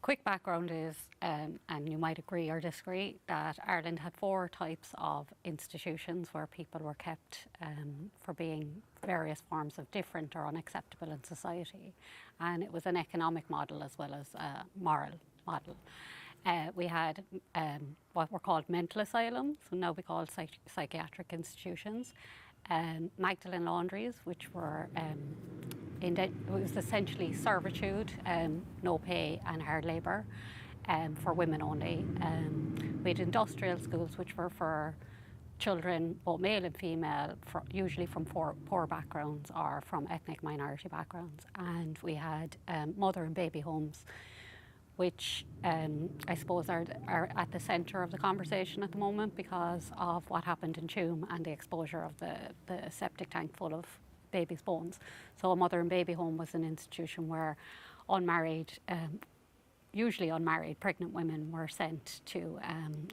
quick background is, and you might agree or disagree, that Ireland had 4 types of institutions where people were kept for being various forms of different or unacceptable in society. And it was an economic model as well as a moral model. We had what were called mental asylums, and now we call psychiatric institutions. Magdalene laundries, which were it was essentially servitude, no pay and hard labour for women only. We had industrial schools, which were for children, both male and female, usually from poor backgrounds or from ethnic minority backgrounds. And we had mother and baby homes, which I suppose are at the centre of the conversation at the moment because of what happened in Tuam and the exposure of the septic tank full of babies' bones. So a mother and baby home was an institution where unmarried, usually unmarried pregnant women were sent to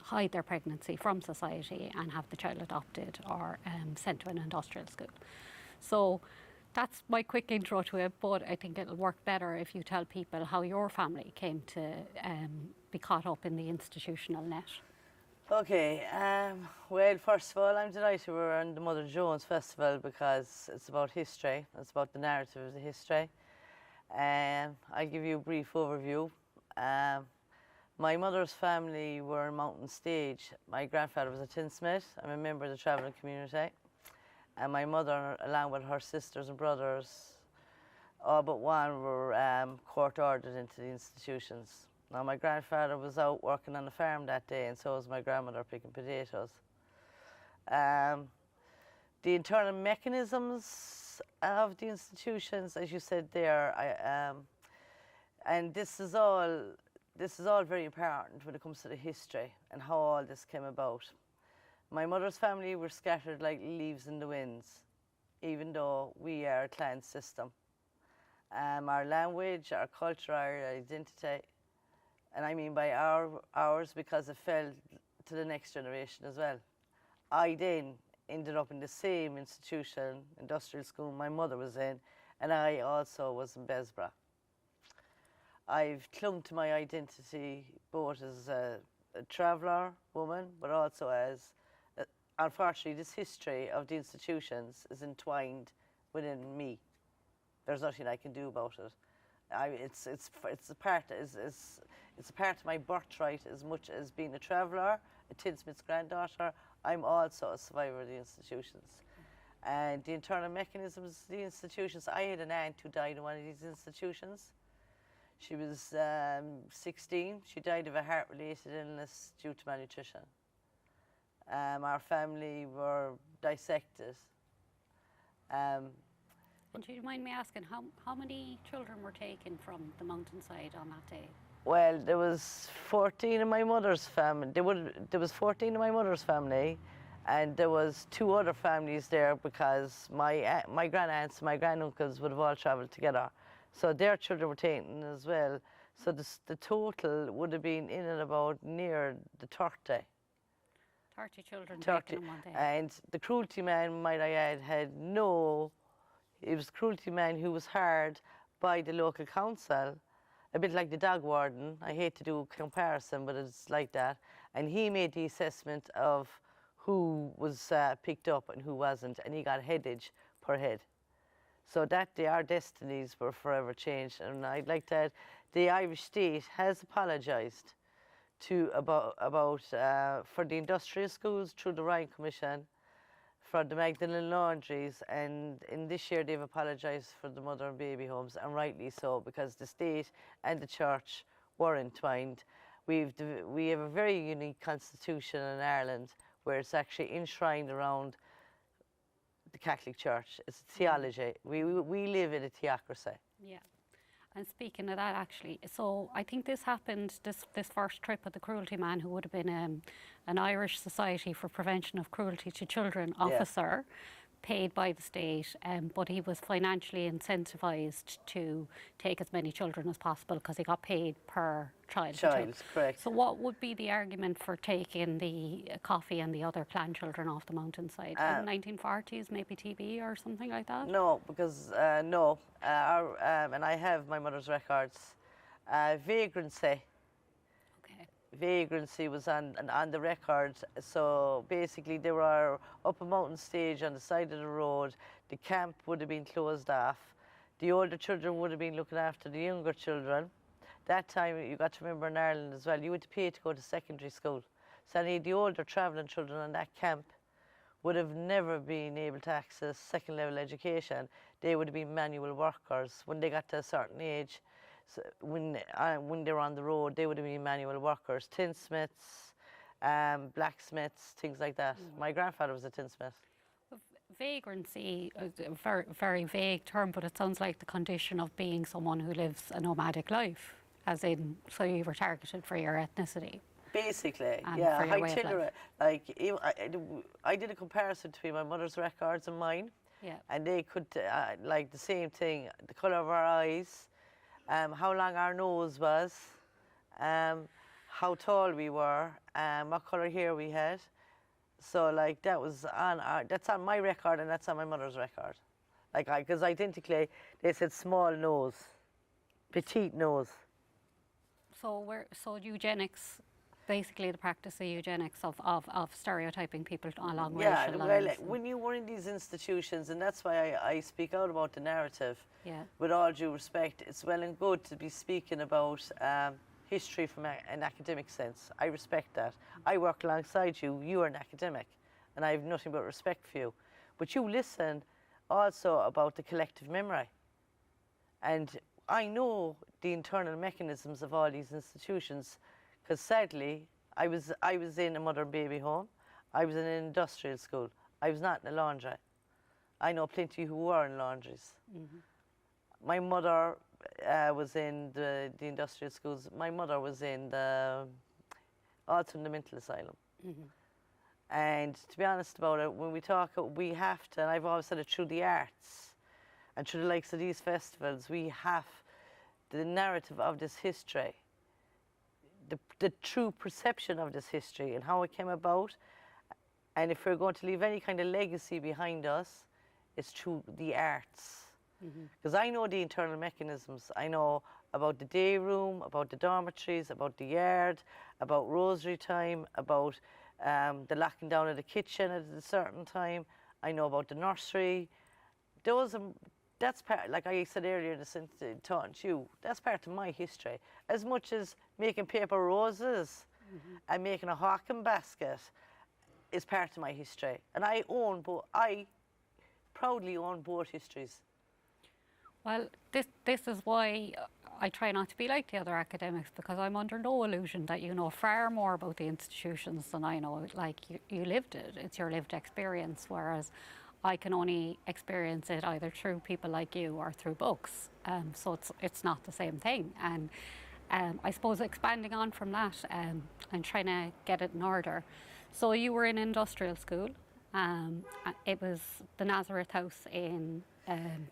hide their pregnancy from society and have the child adopted or sent to an industrial school. So that's my quick intro to it, but I think it'll work better if you tell people how your family came to be caught up in the institutional net. Okay, well, first of all, I'm delighted we're on the Mother Jones Festival because it's about history, it's about the narrative of the history. I'll give you a brief overview. My mother's family were mountain stage. My grandfather was a tinsmith. I'm a member of the travelling community. And my mother, along with her sisters and brothers, all but one were court-ordered into the institutions. Now, my grandfather was out working on the farm that day, and so was my grandmother picking potatoes. The internal mechanisms of the institutions, as you said there, and this is all very important when it comes to the history and how all this came about. My mother's family were scattered like leaves in the winds, even though we are a clan system. Our language, our culture, our identity, and I mean by ours because it fell to the next generation as well. I then ended up in the same institution, industrial school my mother was in, and I also was in Besbra. I've clung to my identity both as a traveller woman, but also as, unfortunately, this history of the institutions is entwined within me. There's nothing I can do about it. It's a part of my birthright as much as being a traveller, a tinsmith's granddaughter. I'm also a survivor of the institutions. And the internal mechanisms of the institutions, I had an aunt who died in one of these institutions. She was 16. She died of a heart-related illness due to malnutrition. Our family were dissected. And do you mind me asking, how many children were taken from the mountainside on that day? Well, there was 14 in my mother's family. There was 14 in my mother's family, and there was 2 other families there because my grandaunt and my granduncles would have all travelled together. So their children were taken as well. So the total would have been in and about near the 30. 30 children taken in one day. And the cruelty man, might I add, it was a cruelty man who was hired by the local council, a bit like the dog warden. I hate to do a comparison, but it's like that. And he made the assessment of who was picked up and who wasn't, and he got headage per head. So that our destinies were forever changed. And I'd like to add, the Irish state has apologised for the industrial schools through the Ryan Commission, for the Magdalene laundries, and in this year they've apologised for the mother and baby homes, and rightly so, because the state and the church were entwined. We have a very unique constitution in Ireland where it's actually enshrined around the Catholic Church. It's theology. We live in a theocracy. Yeah. And speaking of that, actually, so I think this happened, this first trip of the cruelty man, who would have been an Irish Society for Prevention of Cruelty to Children officer, paid by the state, but he was financially incentivised to take as many children as possible because he got paid per child. Correct. So what would be the argument for taking the Coffey and the other clan children off the mountainside? In the 1940s, maybe TB or something like that? No, because, and I have my mother's records. Vagrancy. Okay. Vagrancy was on the record. So basically they were up a mountain stage on the side of the road. The camp would have been closed off. The older children would have been looking after the younger children. That time, you got to remember in Ireland as well, you had to pay to go to secondary school. So any of the older travelling children on that camp would have never been able to access second level education. They would have been manual workers when they got to a certain age. So when they were on the road, they would have been manual workers, tinsmiths, blacksmiths, things like that. My grandfather was a tinsmith. Vagrancy is a very, very vague term, but it sounds like the condition of being someone who lives a nomadic life, as in, so you were targeted for your ethnicity. Basically, And yeah, for your way of itinerant. Like, I did a comparison between my mother's records and mine. Yeah. And they could, like the same thing, the colour of our eyes, how long our nose was, how tall we were, what colour hair we had. So like that was that's on my record and that's on my mother's record. Like, because identically, they said small nose, petite nose. So eugenics, basically the practice of eugenics of stereotyping people along Yeah, racial well, lines. when you were in these institutions, and that's why I speak out about the narrative, Yeah. with all due respect, it's well and good to be speaking about history from an academic sense. I respect that. I work alongside you, you are an academic, and I have nothing but respect for you. But you listen also about the collective memory. And I know the internal mechanisms of all these institutions, because sadly, I was in a mother and baby home, I was in an industrial school, I was not in a laundry. I know plenty who were in laundries. My mother was in the industrial schools. My mother was in also in the mental asylum. And to be honest about it, when we talk, we have to, and I've always said it, through the arts and through the likes of these festivals, we have the narrative of this history, the true perception of this history and how it came about. And if we're going to leave any kind of legacy behind us, it's through the arts. Because I know the internal mechanisms. I know about the day room, about the dormitories, about the yard, about rosary time, about the locking down of the kitchen at a certain time. I know about the nursery. That's part, like I said earlier in the talking to you, that's part of my history. As much as making paper roses and making a hawking basket is part of my history. And I proudly own both histories. Well, this is why I try not to be like the other academics, because I'm under no illusion that you know far more about the institutions than I know. Like, you lived it, it's your lived experience, whereas I can only experience it either through people like you or through books. So it's not the same thing. And I suppose expanding on from that, and trying to get it in order. So you were in industrial school. It was the Nazareth House in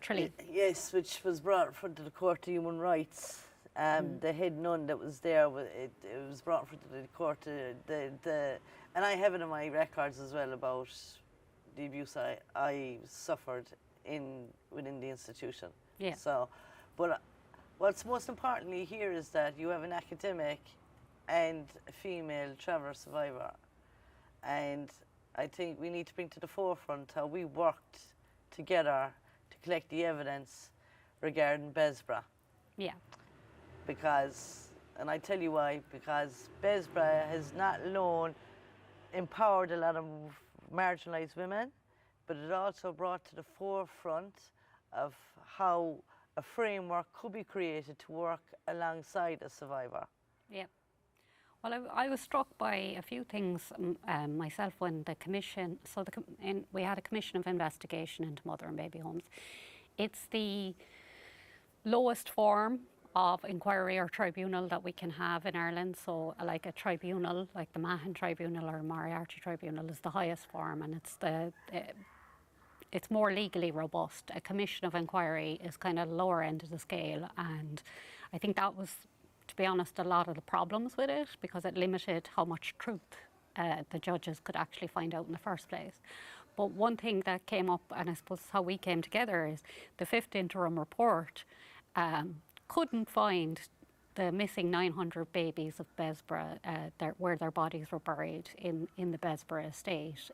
Tralee. Yes, which was brought in front of the Court of Human Rights. The head nun that was there, it was brought in front of the court. And I have it in my records as well about the abuse I suffered within the institution. Yeah. So, but what's most importantly here is that you have an academic and a female traveller survivor. And I think we need to bring to the forefront how we worked together to collect the evidence regarding Besbra. Yeah. Because, and I tell you why, because Besbra has not alone empowered a lot of marginalised women, but it also brought to the forefront of how a framework could be created to work alongside a survivor. Yeah. Well, I was struck by a few things myself when the commission, we had a commission of investigation into mother and baby homes. It's the lowest form of inquiry or tribunal that we can have in Ireland. So like a tribunal, like the Mahon Tribunal or Moriarty Tribunal is the highest form, and it's more legally robust. A commission of inquiry is kind of lower end of the scale, and I think that was, to be honest, a lot of the problems with it, because it limited how much truth the judges could actually find out in the first place. But one thing that came up, and I suppose how we came together, is the fifth interim report couldn't find the missing 900 babies of Besborough, where their bodies were buried in the Besborough estate.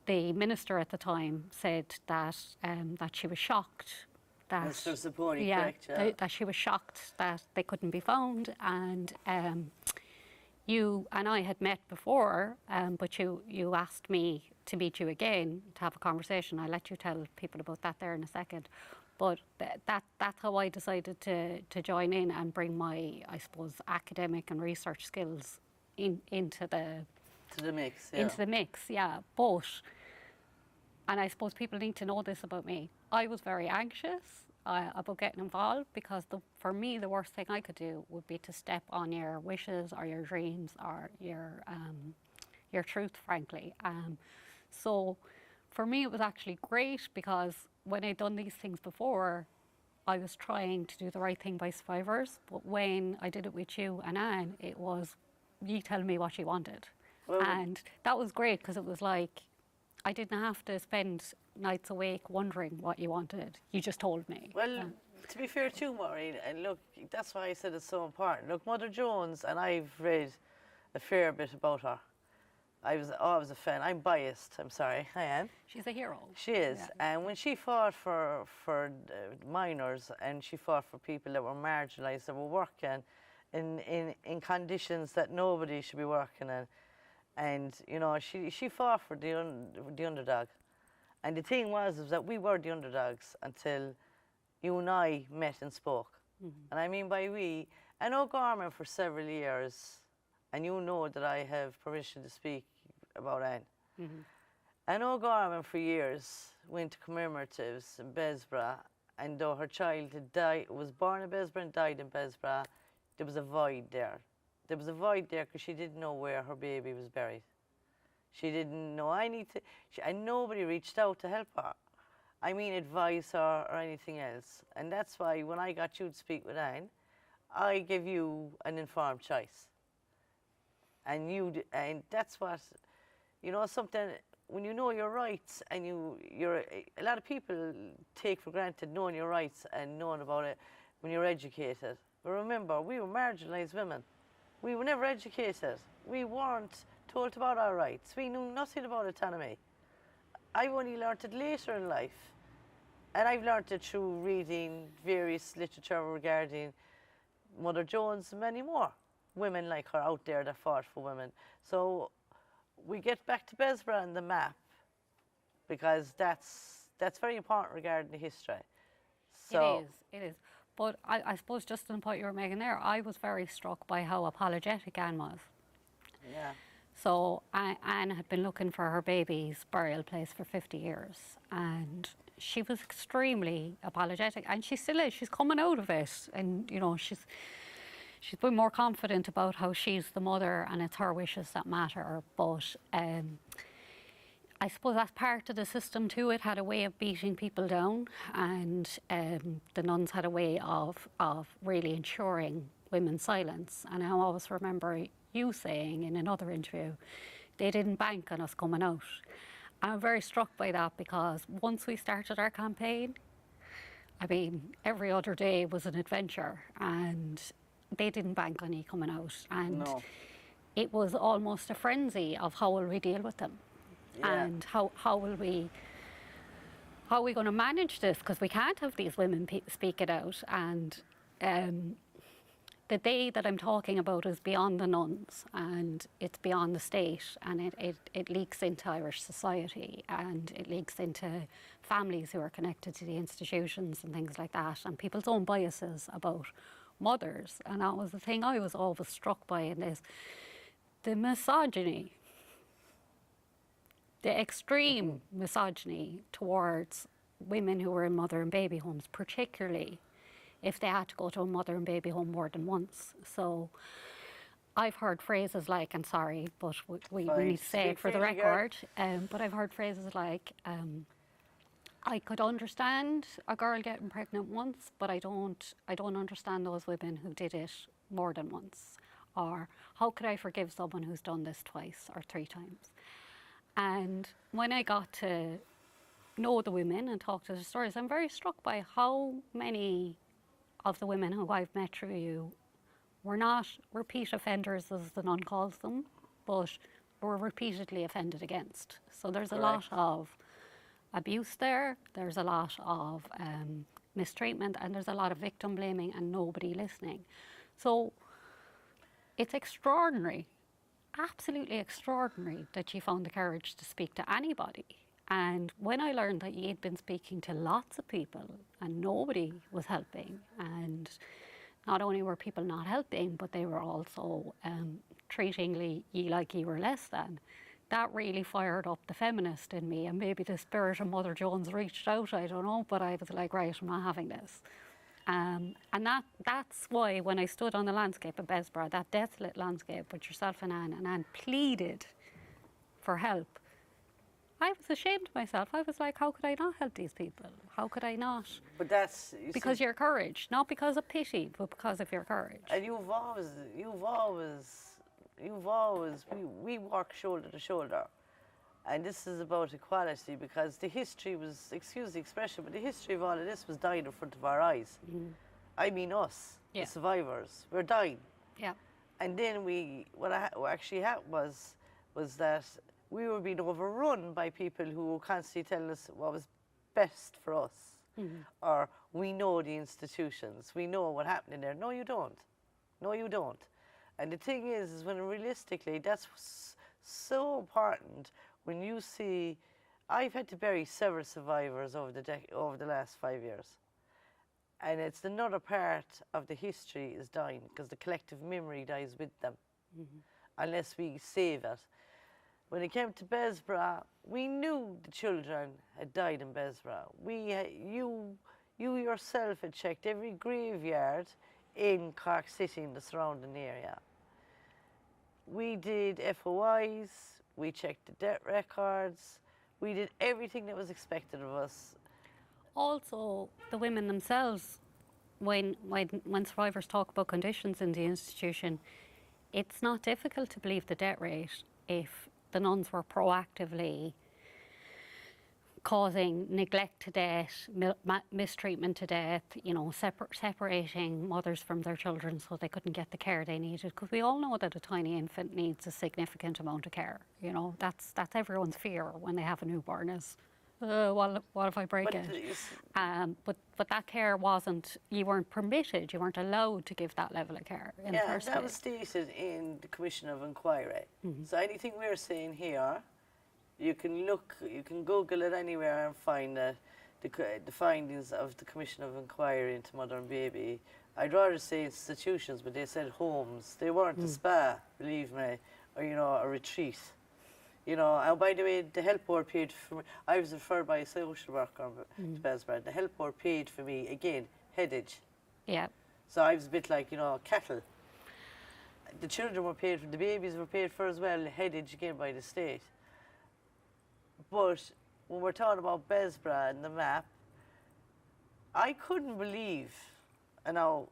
The minister at the time said that she was shocked that Minister Saponi, correct, that she was shocked that they couldn't be found, and you and I had met before, but you asked me to meet you again to have a conversation. I'll let you tell people about that there in a second. But that's how I decided to join in and bring my, I suppose, academic and research skills into the mix. Into the mix, yeah. But, and I suppose people need to know this about me, I was very anxious about getting involved, because for me the worst thing I could do would be to step on your wishes or your dreams or your truth, frankly. So for me it was actually great, because when I'd done these things before, I was trying to do the right thing by survivors. But when I did it with you and Anne, it was, you tell me what you wanted. Well, and that was great, because it was like, I didn't have to spend nights awake wondering what you wanted. You just told me. Well, to be fair too, Maureen, and look, that's why I said it's so important. Look, Mother Jones, and I've read a fair bit about her. I was a fan. I'm biased, I'm sorry, I am. She's a hero. She is, yeah. And when she fought for minors, and she fought for people that were marginalised, that were working in conditions that nobody should be working in, and you know, she fought for the underdog. And the thing was that we were the underdogs until you and I met and spoke. And I mean by we, I know Garmin for several years, and you know that I have permission to speak about Anne. I know Garmin for years, went to commemoratives in Besborough, and though her child had died, was born in Besborough and died in Besborough, there was a void there. There was a void there because she didn't know where her baby was buried. She didn't know and nobody reached out to help her. I mean, advise her or anything else. And that's why when I got you to speak with Anne, I gave you an informed choice. And that's what, you know, something, when you know your rights, and a lot of people take for granted knowing your rights and knowing about it when you're educated. But remember, we were marginalised women. We were never educated. We weren't told about our rights. We knew nothing about autonomy. I've only learnt it later in life. And I've learnt it through reading various literature regarding Mother Jones and many more women like her out there that fought for women. So we get back to Besborough and the map, because that's very important regarding the history. So it is. But I suppose just in the point you were making there, I was very struck by how apologetic Anne was. Yeah. So Anne had been looking for her baby's burial place for 50 years, and she was extremely apologetic, and she still is. She's coming out of it, and you know, she's been more confident about how she's the mother and it's her wishes that matter. But I suppose that's part of the system too. It had a way of beating people down, and the nuns had a way of really ensuring women's silence. And I always remember you saying in another interview, they didn't bank on us coming out. I'm very struck by that, because once we started our campaign, I mean, every other day was an adventure, and they didn't bank on you coming out. And it was almost a frenzy of how will we deal with them. Yeah. And how are we going to manage this? Because we can't have these women speak it out. And the day that I'm talking about is beyond the nuns, and it's beyond the state, and it leaks into Irish society, and it leaks into families who are connected to the institutions and things like that, and people's own biases about mothers. And that was the thing I was always struck by in this, the misogyny. The extreme misogyny towards women who were in mother and baby homes, particularly if they had to go to a mother and baby home more than once. So I've heard phrases like, and sorry, but we need to say it for the record, but I've heard phrases like, I could understand a girl getting pregnant once, but I don't understand those women who did it more than once. Or how could I forgive someone who's done this twice or 3 times? And when I got to know the women and talk to the stories, I'm very struck by how many of the women who I've met through you were not repeat offenders, as the nun calls them, but were repeatedly offended against. So there's a lot of abuse there, there's a lot of mistreatment, and there's a lot of victim blaming and nobody listening. So it's extraordinary, absolutely extraordinary, that you found the courage to speak to anybody. And when I learned that you'd been speaking to lots of people and nobody was helping, and not only were people not helping, but they were also treating you like you were less than, that really fired up the feminist in me. And maybe the spirit of Mother Jones reached out, I don't know, but I was like, right, I'm not having this. And that's why when I stood on the landscape of Besborough, that desolate landscape with yourself and Anne pleaded for help, I was ashamed of myself. I was like, how could I not help these people? How could I not? But that's... Because your courage, not because of pity, but because of your courage. And we work shoulder to shoulder. And this is about equality, because the history was, excuse the expression, but the history of all of this was dying in front of our eyes. I mean us, the survivors, we're dying. Yeah. And then what actually happened was that we were being overrun by people who were constantly telling us what was best for us. Or we know the institutions, we know what happened in there. No, you don't. No, you don't. And the thing is when realistically, that's so important when you see, I've had to bury several survivors over the last 5 years. And it's another part of the history is dying, because the collective memory dies with them, unless we save it. When it came to Besborough, we knew the children had died in Besborough. You yourself had checked every graveyard in Cork City and the surrounding area. We did FOIs, we checked the debt records, we did everything that was expected of us. Also, the women themselves, when survivors talk about conditions in the institution, it's not difficult to believe the debt rate if the nuns were proactively causing neglect to death, mistreatment to death, you know, separating mothers from their children so they couldn't get the care they needed. Because we all know that a tiny infant needs a significant amount of care. You know, that's everyone's fear when they have a newborn is, what if I break it? But that care wasn't, you weren't permitted, you weren't allowed to give that level of care in the first place. That was stated in the Commission of Inquiry. So anything we're saying here, you can Google it anywhere and find the findings of the Commission of Inquiry into Mother and Baby. I'd rather say institutions, but they said homes. They weren't a spa, believe me, or, you know, a retreat. You know, and by the way, the health board paid for me. I was referred by a social worker to Besborough. The health board paid for me, again, headage. Yeah. So I was a bit like, you know, cattle. The children were paid for, the babies were paid for as well, headage again by the state. But when we're talking about Besborough and the map, I couldn't believe, and now,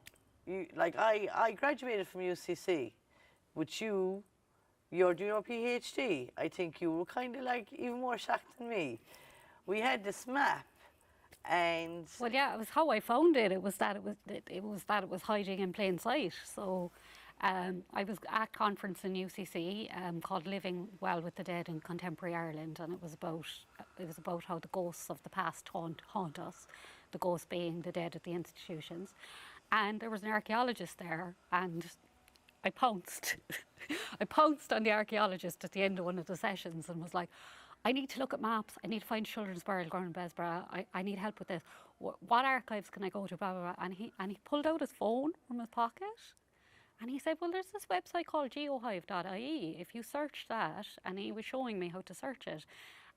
I graduated from UCC, but you're doing your PhD. I think you were kind of like even more shocked than me. We had this map, and well, yeah, it was how I found it. It was that it was hiding in plain sight. So. I was at a conference in UCC called Living Well with the Dead in Contemporary Ireland, and it was about how the ghosts of the past haunt us, the ghosts being the dead at the institutions. And there was an archaeologist there, and I pounced. I pounced on the archaeologist at the end of one of the sessions and was like, I need to look at maps, I need to find children's burial ground in Besborough, I need help with this. What archives can I go to, blah, blah, blah. And he pulled out his phone from his pocket. And he said, well, there's this website called geohive.ie. If you search that, and he was showing me how to search it.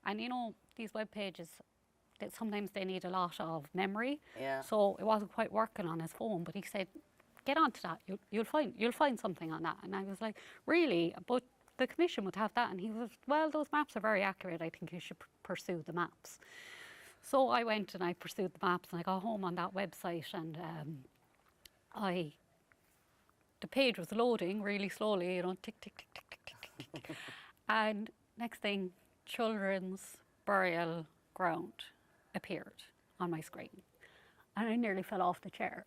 And you know, these web pages, sometimes they need a lot of memory. Yeah. So it wasn't quite working on his phone, but he said, get onto that, you'll find something on that. And I was like, really? But the commission would have that. And he was, well, those maps are very accurate. I think you should pursue the maps. So I went and I pursued the maps, and I got home on that website, and the page was loading really slowly, you know, tick, tick, tick, tick, tick, tick, tick, tick. And next thing, children's burial ground appeared on my screen. and I nearly fell off the chair.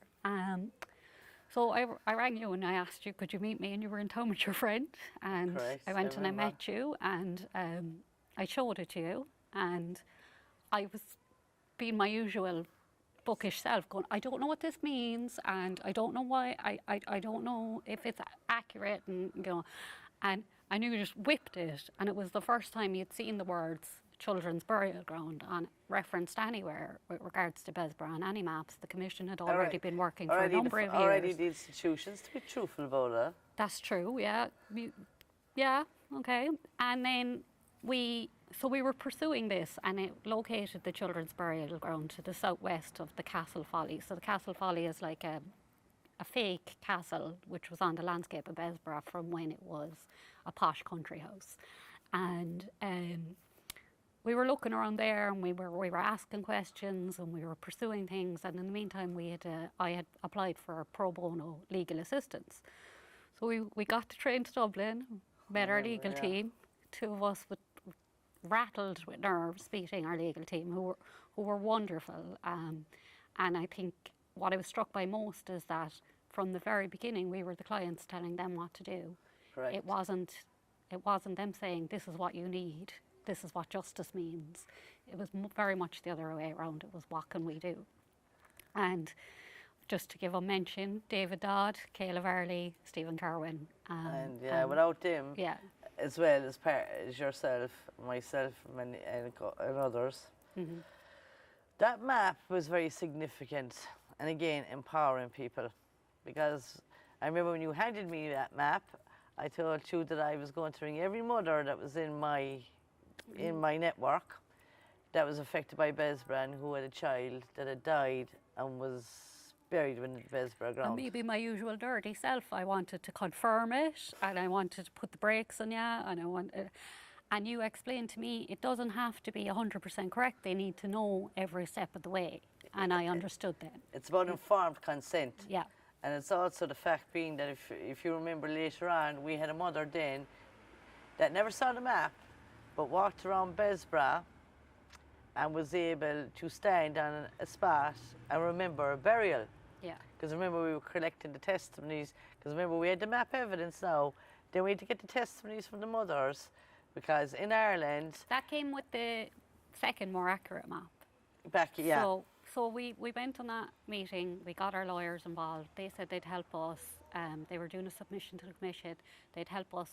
So I rang you and I asked you, could you meet me? And you were in town with your friend. And Correct, I went I and I remember. met you, and I showed it to you. And I was being my usual bookish self, going, I don't know what this means, and I don't know why, I don't know if it's accurate, and and I knew you just whipped it, and it was the first time you'd seen the words children's burial ground on referenced anywhere with regards to Besborough on any maps. The Commission had already been working for a number of years. Already the institutions, to be truthful about it. That's true, yeah. Yeah, okay. And then we were pursuing this, and it located the children's burial ground to the southwest of the Castle Folly. So the Castle Folly is like a fake castle which was on the landscape of Besborough from when it was a posh country house. And we were looking around there, and we were asking questions, and we were pursuing things. And in the meantime, I had applied for pro bono legal assistance. So we got the train to Dublin, met our legal team, two of us rattled with nerves, meeting our legal team, who were wonderful. And I think what I was struck by most is that from the very beginning, we were the clients telling them what to do. Correct. It wasn't them saying, this is what you need, this is what justice means. It was very much the other way around. It was, what can we do? And just to give a mention, David Dodd, Caleb Varley, Stephen Carwin. Without them, yeah. as well as yourself, myself, and others, that map was very significant, and again, empowering people. Because I remember when you handed me that map, I told you that I was going to ring every mother that was in my network that was affected by Besborough and who had a child that had died and was buried in the Besborough ground. And maybe my usual dirty self, I wanted to confirm it, and I wanted to put the brakes on you, and you explained to me it doesn't have to be 100% correct. They need to know every step of the way, and I understood then. It's about informed consent. Yeah. And it's also the fact being that if you remember later on, we had a mother then that never saw the map, but walked around Besborough and was able to stand on a spot and remember a burial. Yeah. Because remember, we were collecting the testimonies, because remember, we had the map evidence now, then we had to get the testimonies from the mothers, because in Ireland... That came with the second, more accurate map. So we went on that meeting, we got our lawyers involved. They said they'd help us. They were doing a submission to the Commission. They'd help us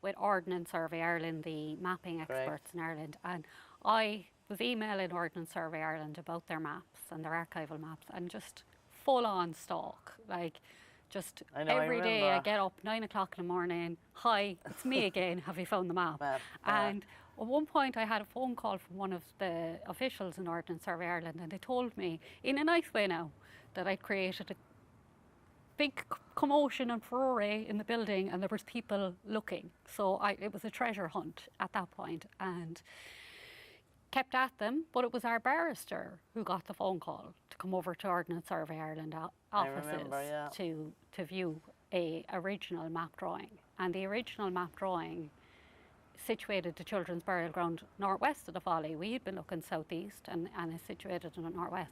with Ordnance Survey Ireland, the mapping experts in Ireland. And I was emailing Ordnance Survey Ireland about their maps and their archival maps, and just full on stalk. Like, just every day I get up 9 o'clock in the morning, hi, it's me again, have you found the map? And at one point I had a phone call from one of the officials in Ordnance Survey Ireland, and they told me, in a nice way now, that I'd created a big commotion and furore in the building, and there was people looking. So it was a treasure hunt at that point, and kept at them. But it was our barrister who got the phone call to come over to Ordnance Survey Ireland offices to view a original map drawing. And the original map drawing situated the children's burial ground northwest of the Folly. We had been looking southeast, and it's situated in the northwest.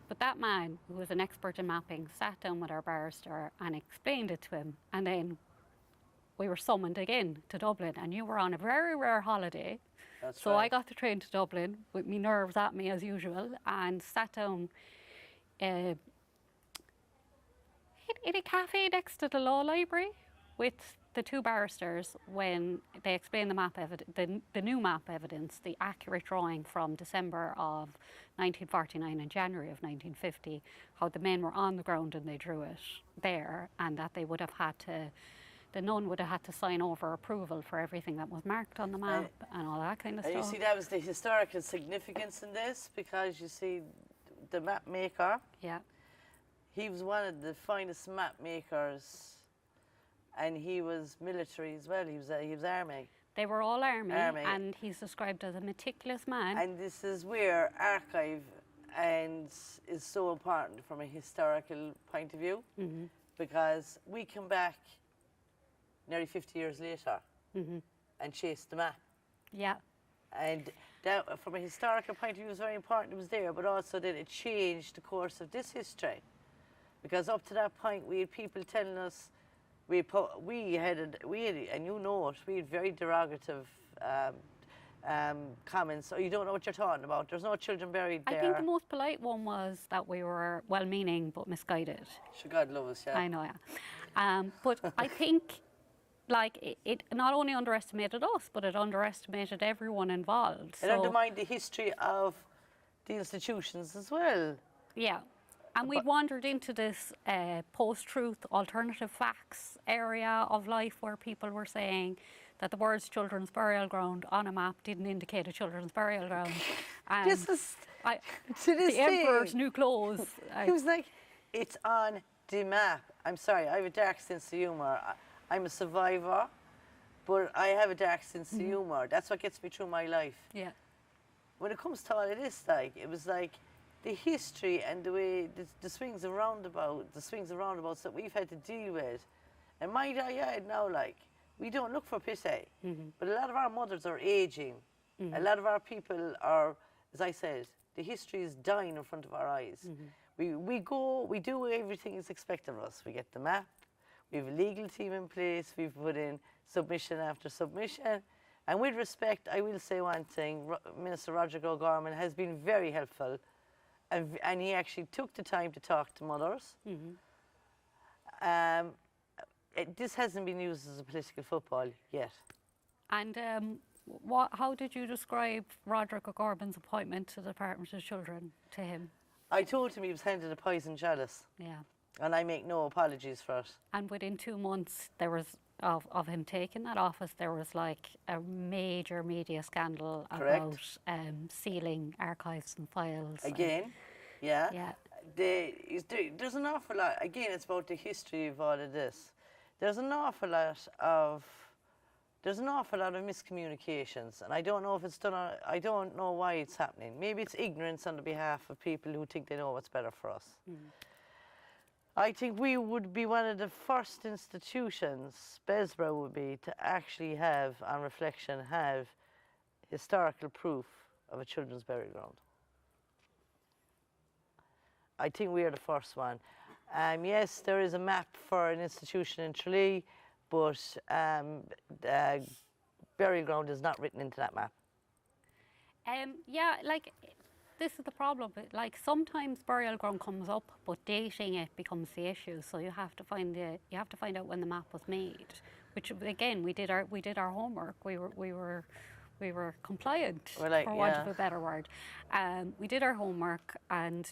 But that man, who was an expert in mapping, sat down with our barrister and explained it to him. And then we were summoned again to Dublin, and you were on a very rare holiday. That's right. I got the train to Dublin with me nerves at me as usual, and sat down in a cafe next to the law library with the two barristers when they explained the map the new map evidence, the accurate drawing from December of 1949 and January of 1950, how the men were on the ground and they drew it there, and that they would have had to, the nun would have had to sign over approval for everything that was marked on the map and all that kind of stuff. You see, that was the historical significance in this, because you see, the map maker, he was one of the finest map makers. And he was military as well. He was army. They were all army, and he's described as a meticulous man. And this is where archive is so important from a historical point of view, because we come back nearly 50 years later and chase the map. Yeah. And that, from a historical point of view, was very important. It was there, but also that it changed the course of this history. Because up to that point, we had people telling us, we had, and you know it, we had very derogative comments. Oh, you don't know what you're talking about. There's no children buried there. I think the most polite one was that we were well-meaning but misguided. Sure, God love us, yeah. I know, yeah. But I think, like, it not only underestimated us, but it underestimated everyone involved. It undermined the history of the institutions as well. Yeah. And we wandered into this post-truth alternative facts area of life where people were saying that the words children's burial ground on a map didn't indicate a children's burial ground. And This is, to this the day, emperor's new clothes. He was like, it's on the map. I'm sorry, I have a dark sense of humour. I'm a survivor, but I have a dark sense of humour. That's what gets me through my life. Yeah. When it comes to all of this, like, it was like the history and the way the swings and roundabouts that we've had to deal with. And might I add now, like, we don't look for pity, but a lot of our mothers are aging. A lot of our people are, as I said, the history is dying in front of our eyes. We do everything is expected of us. We get the map, we have a legal team in place, we've put in submission after submission. And with respect, I will say one thing, Minister Roger O'Gorman has been very helpful, and he actually took the time to talk to mothers. This hasn't been used as a political football yet. And how did you describe Roderick O'Gorman's appointment to the Department of Children to him? I told him he was handed a poison chalice. Yeah. And I make no apologies for it. And within 2 months, there was of him taking that office, there was like a major media scandal about sealing archives and files. Again, yeah. Yeah. There's an awful lot. Again, it's about the history of all of this. There's an awful lot of miscommunications, and I don't know if it's done. I don't know why it's happening. Maybe it's ignorance on the behalf of people who think they know what's better for us. I think we would be one of the first institutions, Besborough would be, to actually have, on reflection, have historical proof of a children's burial ground. I think we are the first one. Yes, there is a map for an institution in Tralee, but burial ground is not written into that map. Yeah, like, this is the problem. Like, sometimes burial ground comes up, but dating it becomes the issue. So you have to find out when the map was made. Which, again, we did our homework. We were compliant, for want of a better word. We did our homework, and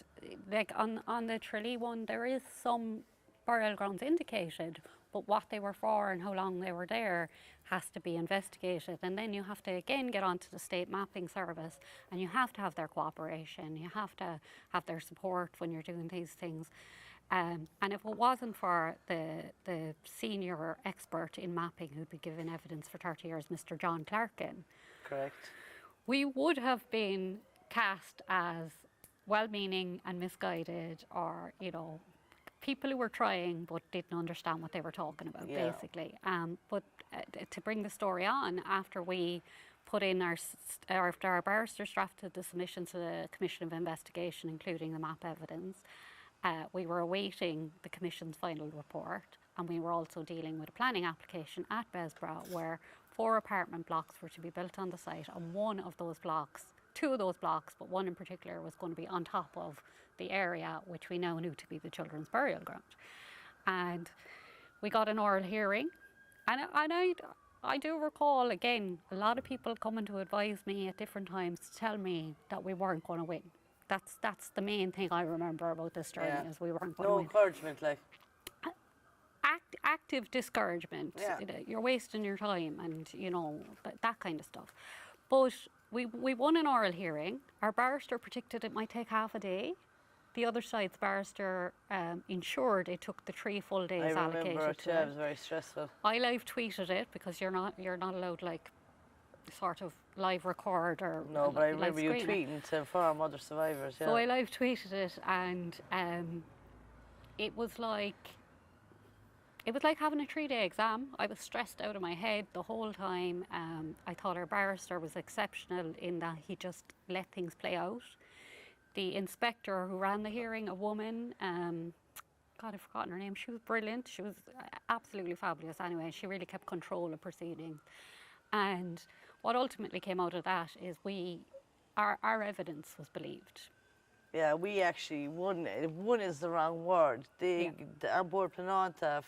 like on the Tralee one, there is some burial grounds indicated, but what they were for and how long they were there has to be investigated. And then you have to again get onto the State Mapping Service, and you have to have their cooperation. You have to have their support when you're doing these things. And if it wasn't for the senior expert in mapping who'd been given evidence for 30 years, Mr. John Clarkin, correct, we would have been cast as well-meaning and misguided, or, you know, people who were trying but didn't understand what they were talking about, basically. But to bring the story on, after we put in after our barristers drafted the submission to the Commission of Investigation, including the map evidence, we were awaiting the Commission's final report, and we were also dealing with a planning application at Besborough where 4 apartment blocks were to be built on the site, and two of those blocks, but one in particular, was going to be on top of the area which we now knew to be the children's burial ground. And we got an oral hearing, and I do recall, again, a lot of people coming to advise me at different times to tell me that we weren't going to win. That's the main thing I remember about this journey, is we weren't going to win. No encouragement, like. Active discouragement. You're wasting your time, and, you know, that kind of stuff. But we won an oral hearing. Our barrister predicted it might take half a day. The other side's barrister ensured it took the 3 full days allocated to it. I remember it, it was very stressful. I live tweeted it, because you're not allowed, like, sort of live record or no, but I remember you tweeting to inform other survivors. So I live tweeted it, and it was like, it was like having a 3-day exam. I was stressed out of my head the whole time. I thought our barrister was exceptional in that he just let things play out. The inspector who ran the hearing, a woman, God, I've forgotten her name. She was brilliant. She was absolutely fabulous anyway. She really kept control of proceedings. And what ultimately came out of that is our evidence was believed. Yeah, we actually won. Won is the wrong word. Our board Plananta,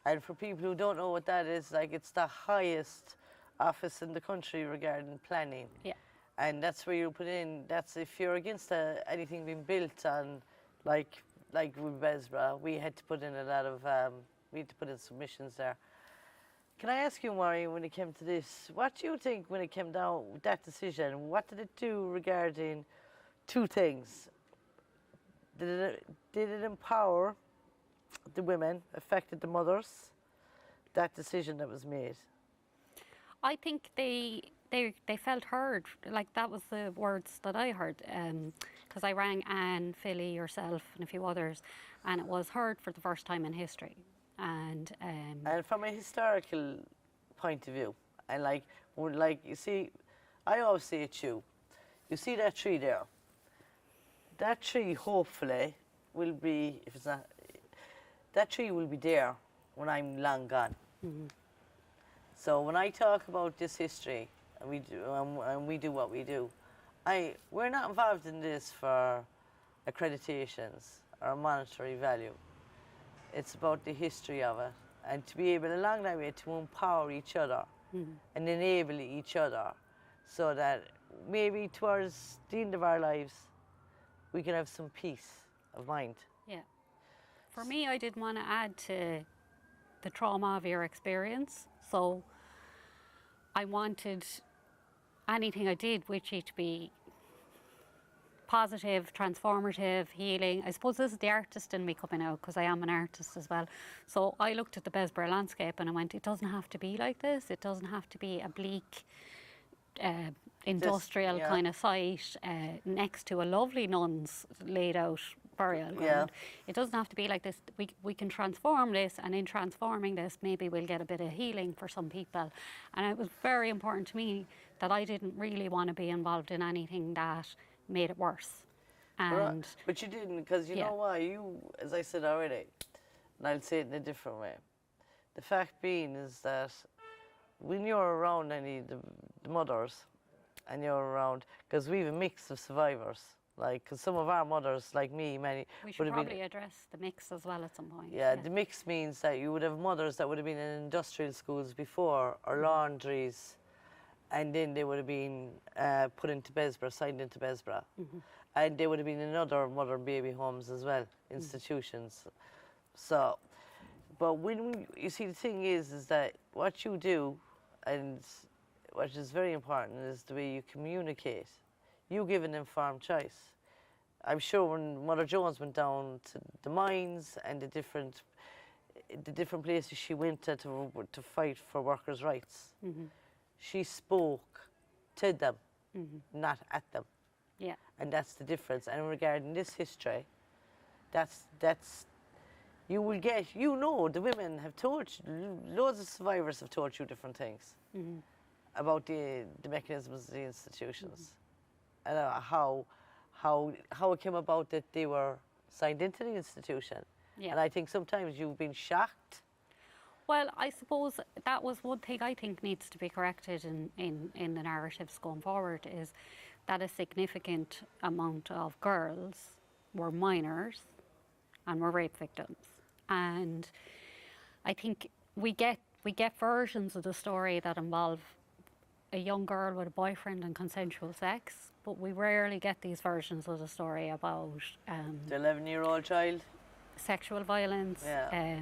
and for people who don't know what that is, like it's the highest office in the country regarding planning. Yeah. And that's where you put in. That's if you're against anything being built on, like with Besbra, we had to put in a lot of. We had to put in submissions there. Can I ask you, Maureen, when it came to this, what do you think when it came down that decision? What did it do regarding two things? Did it empower the women, affected the mothers, that decision that was made? I think they felt heard. Like, that was the words that I heard. Because I rang Anne, Philly, yourself, and a few others, and it was heard for the first time in history. And from a historical point of view, and like you see, I always say it you see that tree there. That tree hopefully will be, if it's not, that tree will be there when I'm long gone. Mm-hmm. So when I talk about this history, and we do what we do, we're not involved in this for accreditations or monetary value. It's about the history of it, and to be able along that way to empower each other and enable each other, so that maybe towards the end of our lives we can have some peace of mind. yeah, for me, I didn't want to add to the trauma of your experience, so I wanted anything I did with you to be positive, transformative, healing. I suppose this is the artist in me coming out, because I am an artist as well. So I looked at the Besbra landscape and I went, it doesn't have to be like this. It doesn't have to be a bleak industrial kind of site next to a lovely nun's laid out burial ground. It doesn't have to be like this. We can transform this, and in transforming this, maybe we'll get a bit of healing for some people. And it was very important to me that I didn't really want to be involved in anything that made it worse. And but you didn't, because you know why? You, as I said already, and I'll say it in a different way. The fact being is that when you're around the mothers, and you're around, because we have a mix of survivors, like, because some of our mothers, like me, many we should probably address the mix as well at some point. Yeah, the mix means that you would have mothers that would have been in industrial schools before, or laundries, and then they would have been put into Besbra, signed into Besbra. And they would have been in other mother and baby homes as well, institutions. So, but when you see, the thing is that what you do, and what is very important, is the way you communicate. You give an informed choice. I'm sure when Mother Jones went down to the mines and the different places she went to fight for workers' rights, she spoke to them, not at them. Yeah. And that's the difference. And regarding this history, that's you will get, the women have told you, loads of survivors have told you different things about the mechanisms of the institutions, and how it came about that they were signed into the institution. Yeah. And I think sometimes you've been shocked. Well, I suppose that was one thing I think needs to be corrected in the narratives going forward, is that a significant amount of girls were minors and were rape victims. And I think we get versions of the story that involve a young girl with a boyfriend and consensual sex, but we rarely get these versions of the story about the 11-year-old child, sexual violence. Yeah.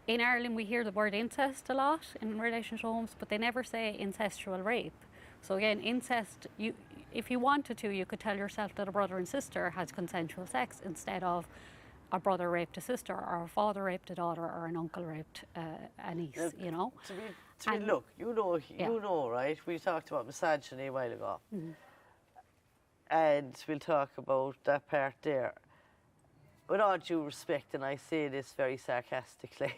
In Ireland, we hear the word incest a lot in relation to homes, but they never say incestual rape. So again, incest, if you wanted to, you could tell yourself that a brother and sister has consensual sex instead of a brother raped a sister, or a father raped a daughter, or an uncle raped a niece. Look, look, you know, right? We talked about misogyny a while ago, and we'll talk about that part there. with all due respect, and I say this very sarcastically,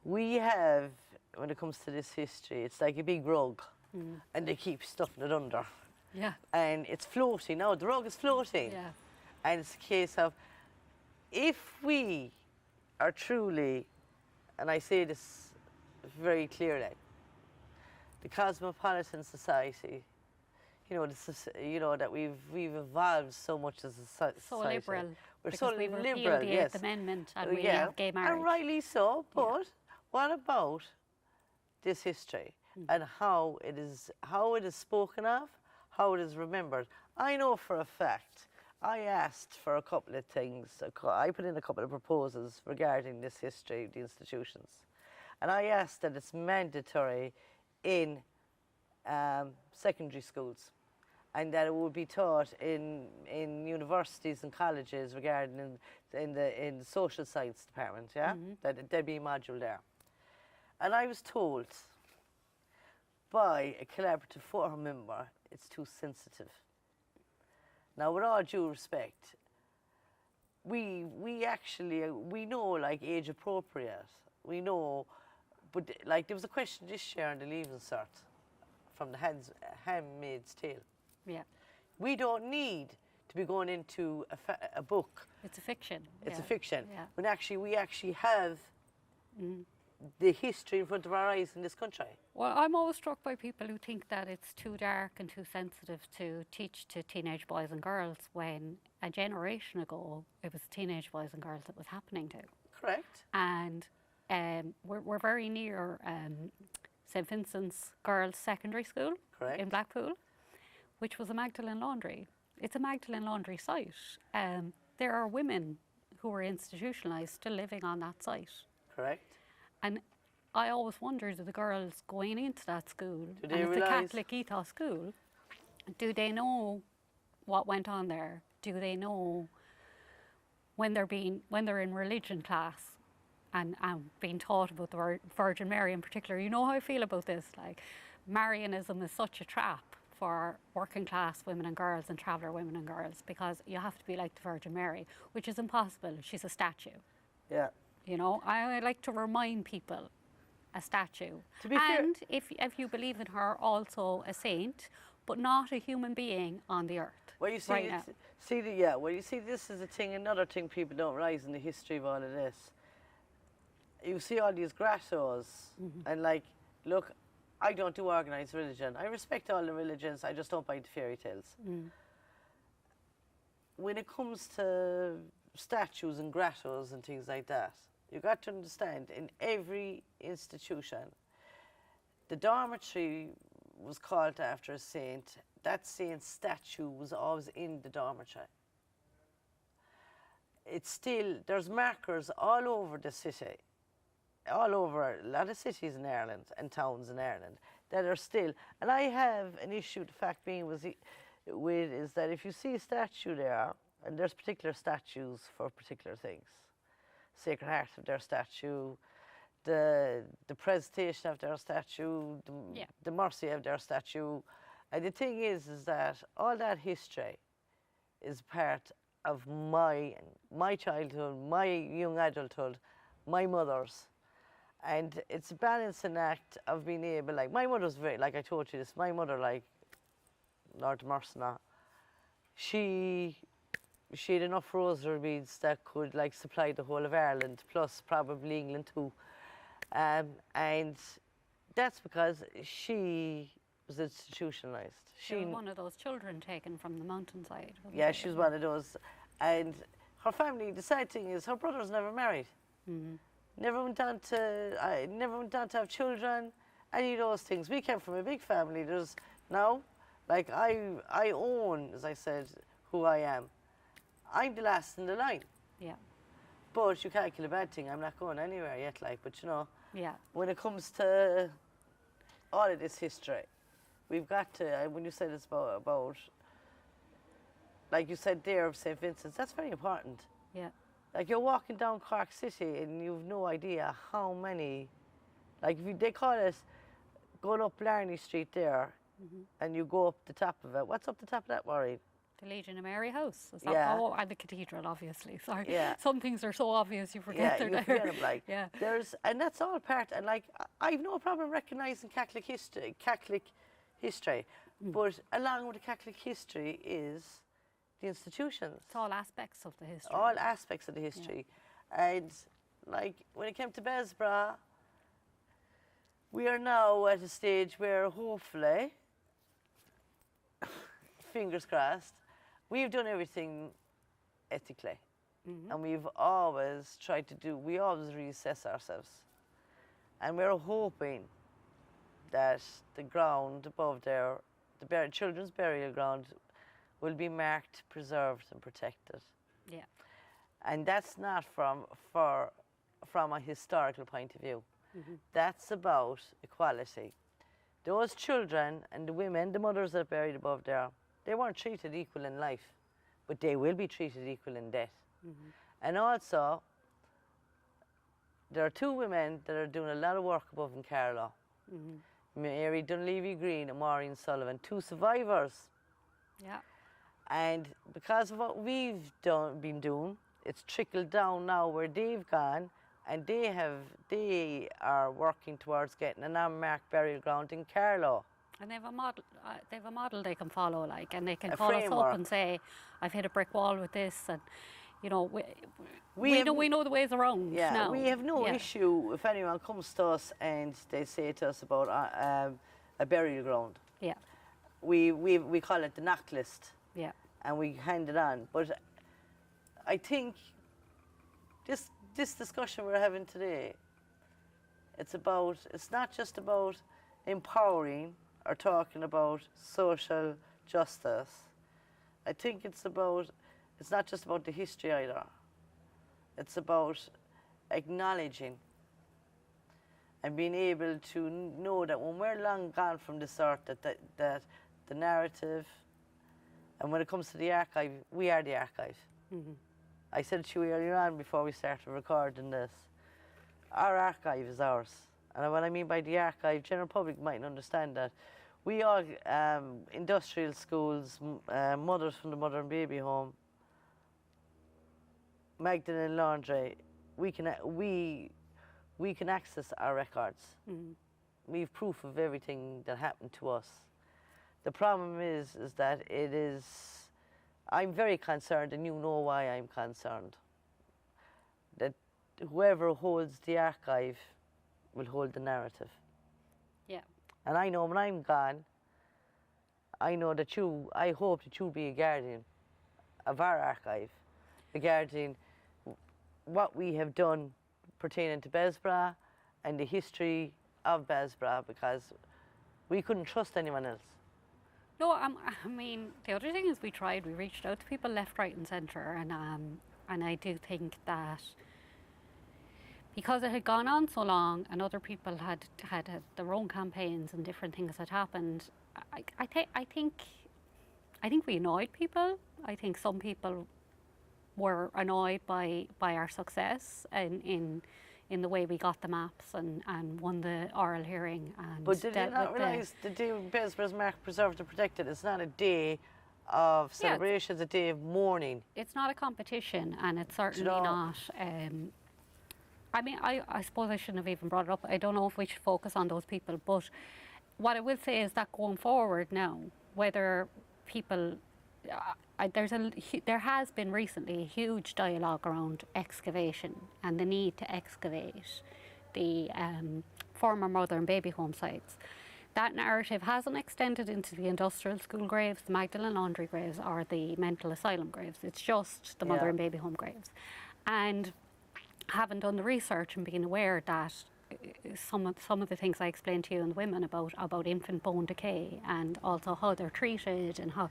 we have, when it comes to this history, it's like a big rug, and they keep stuffing it under. Yeah. And it's floating. Now, the rug is floating. Yeah. And it's a case of, if we are truly, and I say this very clearly, the cosmopolitan society, you know, that we've evolved so much as a society. So liberal. We're because so we've liberal, repealed the yes. Eighth Amendment and we have gay marriage. And rightly so, but what about this history and how it is spoken of, how it is remembered? I know for a fact, I asked for a couple of things. I put in a couple of proposals regarding this history of the institutions. And I asked that it's mandatory in secondary schools, and that it would be taught in universities and colleges regarding in the social science department, that there'd be a module there. And I was told by a collaborative forum member, it's too sensitive. Now, with all due respect, we know, like, age appropriate. We know, but like there was a question this year on the Leaving Cert from the Handmaid's Tale. Yeah. We don't need to be going into a book. It's a fiction. It's a fiction. Yeah. When actually we have the history in front of our eyes in this country. Well, I'm always struck by people who think that it's too dark and too sensitive to teach to teenage boys and girls when a generation ago it was teenage boys and girls it was happening to. Correct. And we're very near St. Vincent's Girls' Secondary School in Blackpool, which was a Magdalene Laundry. It's a Magdalene Laundry site. There are women who were institutionalised still living on that site. Correct. And I always wondered, do the girls going into that school, Do they and it's a realise- Catholic ethos school, do they know what went on there? Do they know when they're in religion class and being taught about the Virgin Mary in particular? You know how I feel about this. Like, Marianism is such a trap for working class women and girls and traveller women and girls, because you have to be like the Virgin Mary, which is impossible. She's a statue. Yeah. You know, I like to remind people a statue. To be fair- And if you believe in her, also a saint, but not a human being on the earth. Well, you see, right now. Well, you see, this is a thing. Another thing people don't realise in the history of all of this. You see all these grottos, and like, look, I don't do organised religion. I respect all the religions. I just don't buy the fairy tales. When it comes to statues and grottos and things like that, you got to understand, in every institution, the dormitory was called after a saint. That saint's statue was always in the dormitory. It's still, there's markers all over the city, all over a lot of cities in Ireland and towns in Ireland that are still, and I have an issue, the fact being is that if you see a statue there, and there's particular statues for particular things, Sacred Heart of their statue, the Presentation of their statue, the Mercy of their statue. And the thing is that all that history is part of my childhood, my young adulthood, my mother's. And it's a balancing act of being able, like, my mother's very, like I told you this, my mother, like, Lord Mercena, she had enough rosary beads that could, like, supply the whole of Ireland, plus probably England too. And that's because she was institutionalised. She was one of those children taken from the mountainside. Yeah, she was one of those. And her family, the sad thing is, her brothers never married. Never went on to have children, any of those things. We came from a big family. There's now, like, I own, as I said, who I am. I'm the last in the line. Yeah. But you can't kill a bad thing. I'm not going anywhere yet, like, but you know. Yeah. When it comes to all of this history, we've got to, when you said it's about, like you said there of St. Vincent's, that's very important. Yeah. Like, you're walking down Cork City and you've no idea how many, like, they call it going up Blarney Street there, and you go up the top of it. What's up the top of that, Maureen? The Legion of Mary House. Is that Yeah. Oh, and the cathedral, obviously. Sorry. Yeah. Some things are so obvious you forget Yeah, they're you there. forget them, like. Yeah. And that's all part, and like, I've no problem recognising Catholic history, but along with the Catholic history is the institutions. It's all aspects of the history. All aspects of the history. And like, when it came to Besbra, we are now at a stage where hopefully, fingers crossed, we've done everything ethically. And we've always tried to we always reassess ourselves. And we're hoping that the ground above there, the children's burial ground, will be marked, preserved and protected. Yeah. And that's not from a historical point of view. That's about equality. Those children and the women, the mothers that are buried above there, they weren't treated equal in life, but they will be treated equal in death. And also, there are two women that are doing a lot of work above in Carlow. Mary Dunleavy-Green and Maureen Sullivan, two survivors. Yeah. And because of what we've been doing, it's trickled down now where they've gone, and they are working towards getting an unmarked burial ground in Carlow. And they have a model. They have a model they can follow, like, and they can A call us framework. up and say, "I've hit a brick wall with this," and you know, We know the ways around. Yeah, now. we have no issue if anyone comes to us and they say to us about a burial ground. Yeah. We call it the knock list. Yeah. And we hand it on. But I think this discussion we're having today, it's not just about empowering or talking about social justice. I think it's not just about the history either. It's about acknowledging and being able to know that when we're long gone from this earth, that the narrative, and when it comes to the archive, we are the archive. I said it to you earlier on before we started recording this. Our archive is ours. And what I mean by the archive, general public mightn't understand that. We all, industrial schools, mothers from the mother and baby home, Magdalene Laundry, we can access our records. We have proof of everything that happened to us. The problem is that I'm very concerned, and you know why I'm concerned, that whoever holds the archive will hold the narrative. Yeah. And I know when I'm gone, I hope that you'll be a guardian of our archive, a guardian what we have done pertaining to Besbra and the history of Besbra, because we couldn't trust anyone else. No, I mean, the other thing is we reached out to people left, right and centre, and I do think that because it had gone on so long and other people had their own campaigns and different things had happened, I think we annoyed people. I think some people were annoyed by our success in the way we got the maps and won the oral hearing. And but did you not realise the day Besbra's mark preserved and protected? It's not a day of celebration, it's a day of mourning. It's not a competition, and it's certainly not. I mean, I suppose I shouldn't have even brought it up. I don't know if we should focus on those people, but what I will say is that going forward now, whether people, there has been recently a huge dialogue around excavation and the need to excavate the former mother and baby home sites. That narrative hasn't extended into the industrial school graves, the Magdalene Laundry graves, or the mental asylum graves. It's just the mother and baby home graves. And having done the research and being aware that some of the things I explained to you and the women about infant bone decay and also how they're treated and how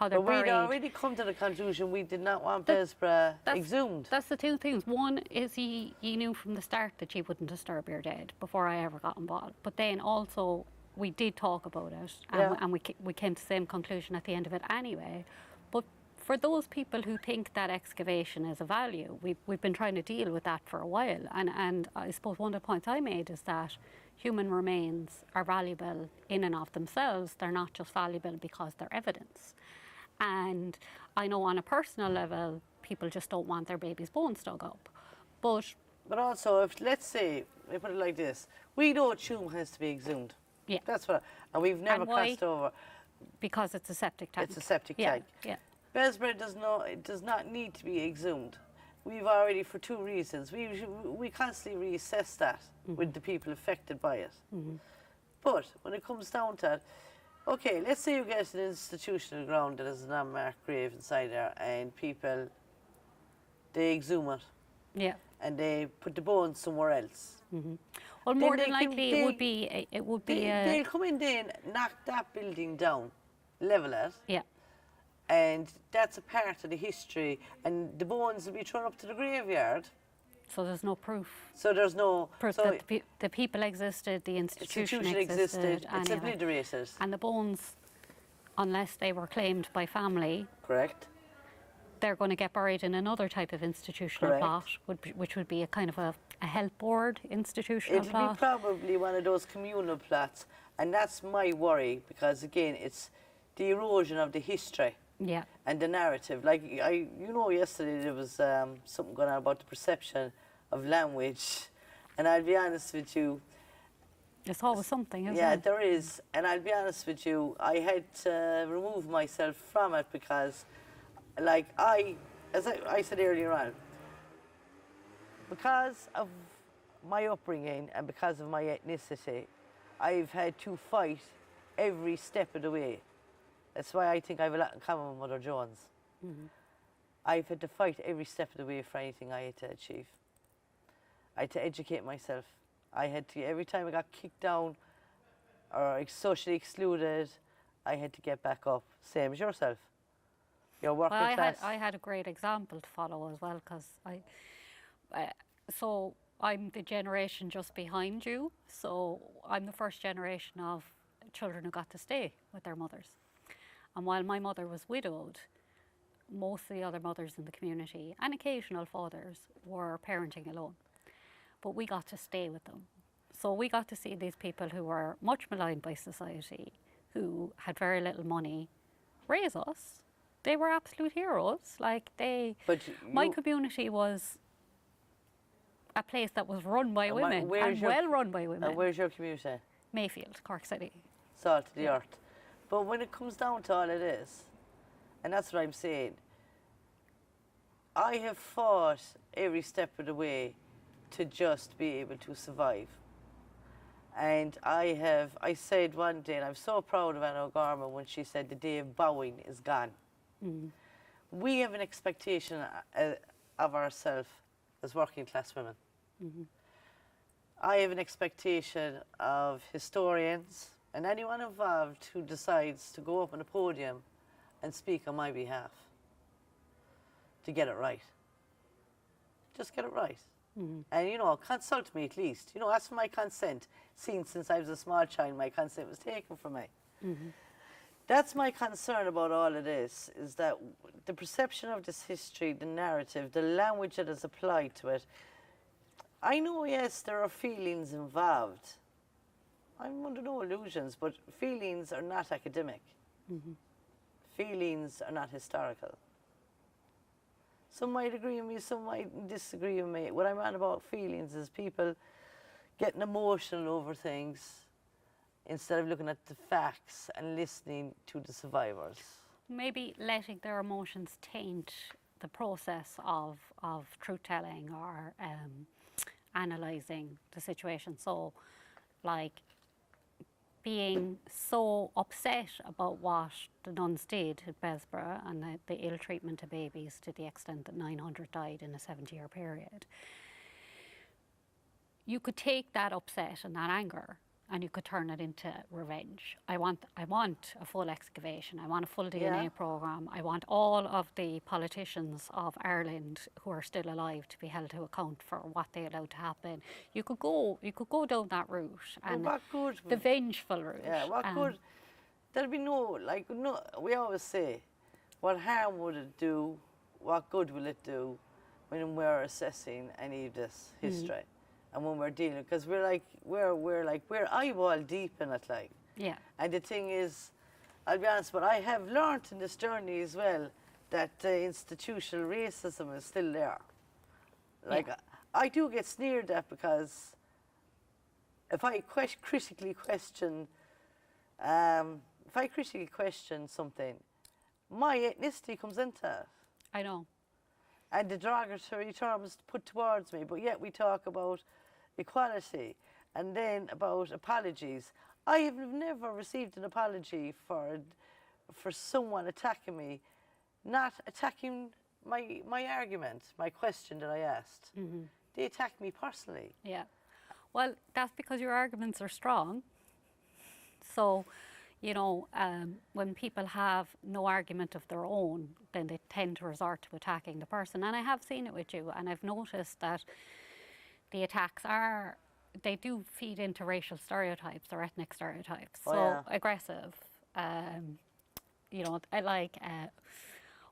they're buried. We'd already come to the conclusion we did not want Besbra exhumed. That's the two things. One is he knew from the start that she wouldn't disturb your dead before I ever got involved. But then also we did talk about it and we came to the same conclusion at the end of it anyway. But for those people who think that excavation is a value, we've been trying to deal with that for a while. And I suppose one of the points I made is that human remains are valuable in and of themselves. They're not just valuable because they're evidence. And I know on a personal level, people just don't want their baby's bones dug up. But also, if let's say, we put it like this, we know a tomb has to be exhumed. yeah, That's what, and we've never And why? crossed over. because it's a septic tank. It's a septic Yeah, tank. yeah. Bellsborough does not need to be exhumed. We've already, for two reasons, we constantly reassess that with the people affected by it. But when it comes down to it, okay, let's say you get an institutional ground that has an unmarked grave inside there, and people, they exhume it Yeah. and they put the bones somewhere else. Well, more Then than they likely, can- it would be They'll come in then, knock that building down, level it, yeah. and that's a part of the history, and the bones will be thrown up to the graveyard. So there's no proof. So there's no Proof so that the people existed, the institution existed, It's any of it. obliterated. And the bones, unless they were claimed by family, Correct. they're going to get buried in another type of institutional Correct. plot, which would be a kind of a health board institutional It'll plot. be probably one of those communal plots, and that's my worry, because again, it's the erosion of the history Yeah. and the narrative. Like yesterday there was something going on about the perception of language, and I'll be honest with you. It's always something, isn't Yeah, it? there is, and I'll be honest with you. I had to remove myself from it because, like as I said earlier on, because of my upbringing and because of my ethnicity, I've had to fight every step of the way. That's why I think I have a lot in common with Mother Jones. I've had to fight every step of the way for anything I had to achieve. I had to educate myself. I had to, every time I got kicked down or socially excluded, I had to get back up. Same as yourself. Your working Well, class. I had a great example to follow as well, because so I'm the generation just behind you. So I'm the first generation of children who got to stay with their mothers. And while my mother was widowed, most of the other mothers in the community and occasional fathers were parenting alone. But we got to stay with them. So we got to see these people who were much maligned by society, who had very little money, raise us. They were absolute heroes. Like my community was a place that was run by women and well run by women. And where's your community? Mayfield, Cork City. Salt of the earth. But when it comes down to all it is, and that's what I'm saying, I have fought every step of the way to just be able to survive. And I said one day, and I'm so proud of Anna O'Gorman when she said the day of bowing is gone. We have an expectation of ourselves as working class women. I have an expectation of historians and anyone involved who decides to go up on a podium and speak on my behalf to get it right. Just get it right. And, consult me at least. Ask for my consent. Since I was a small child, my consent was taken from me. That's my concern about all of this, is that the perception of this history, the narrative, the language that is applied to it. I know, yes, there are feelings involved. I'm under no illusions, but feelings are not academic. Feelings are not historical. Some might agree with me, some might disagree with me. What I'm on about feelings is people getting emotional over things instead of looking at the facts and listening to the survivors. Maybe letting their emotions taint the process of truth-telling or analysing the situation. So, like, being so upset about what the nuns did at Bessborough and the ill treatment of babies to the extent that 900 died in a 70-year period, you could take that upset and that anger and you could turn it into revenge. I want a full excavation. I want a full DNA programme. I want all of the politicians of Ireland who are still alive to be held to account for what they allowed to happen. You could go down that route, and what good? the vengeful route. Yeah, what good? There'll be no. We always say, what harm would it do? What good will it do when we're assessing any of this history? And when we're dealing, because we're eyeball deep in it, like. Yeah. And the thing is, I'll be honest, but I have learnt in this journey as well that institutional racism is still there. Like, I do get sneered at because if I critically question, something, my ethnicity comes into it. I know. And the derogatory terms put towards me, but yet we talk about equality and then about apologies. I have never received an apology for someone attacking me, not attacking my argument, my question that I asked. They attacked me personally. Yeah. Well, that's because your arguments are strong. So, you know, when people have no argument of their own, then they tend to resort to attacking the person. And I have seen it with you, and I've noticed that the attacks they do feed into racial stereotypes or ethnic stereotypes. So aggressive. You know, I like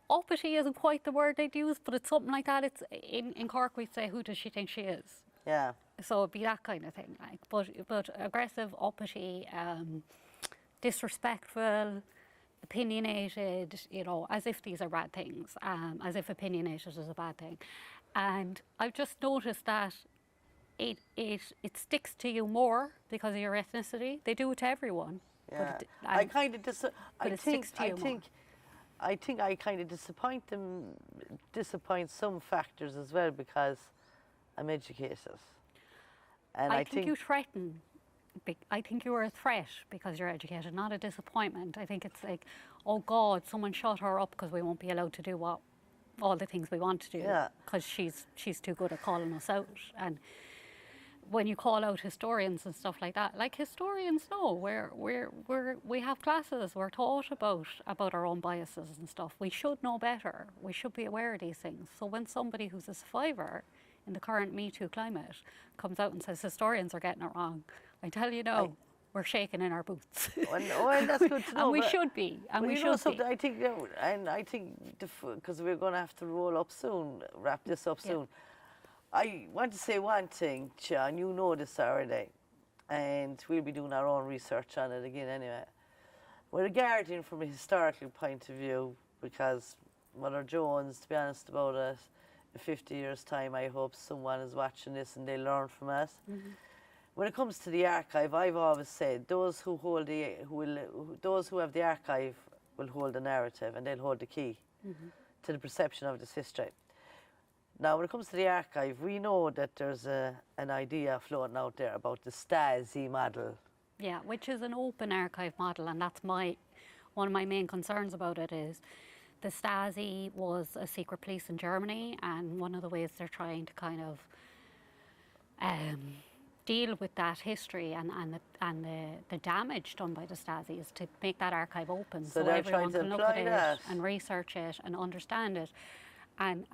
uppity isn't quite the word they'd use, but it's something like that. It's in Cork we'd say, who does she think she is? Yeah. So it'd be that kind of thing, like. But aggressive, uppity, disrespectful, opinionated, you know, as if these are bad things, as if opinionated is a bad thing. And I've just noticed that it sticks to you more because of your ethnicity. They do it to everyone. Yeah. I think I kind of disappoint some factors as well because I'm educated. And I think you threaten. I think you are a threat because you're educated, not a disappointment. I think it's like, oh God, someone shut her up because we won't be allowed to do all the things we want to do because she's too good at calling us out. And when you call out historians and stuff like that, like historians know we have classes, we're taught about our own biases and stuff. We should know better. We should be aware of these things. So when somebody who's a survivor in the current Me Too climate comes out and says historians are getting it wrong, I tell you now, we're shaking in our boots. Well, that's good to know. And we should be. And we should be. I think because we're going to have to wrap this up soon. I want to say one thing, John, you know this already, and we'll be doing our own research on it again anyway. We're regarding from a historical point of view, because Mother Jones, to be honest about it, in 50 years' time, I hope someone is watching this and they learn from us. When it comes to the archive, I've always said those who have the archive will hold the narrative and they'll hold the key to the perception of this history. Now, when it comes to the archive, we know that there's an idea floating out there about the Stasi model. Yeah, which is an open archive model, and that's one of my main concerns about it is the Stasi was a secret police in Germany, and one of the ways they're trying to kind of deal with that history and the damage done by the Stasi is to make that archive open so everyone can look at it and research it and understand it. And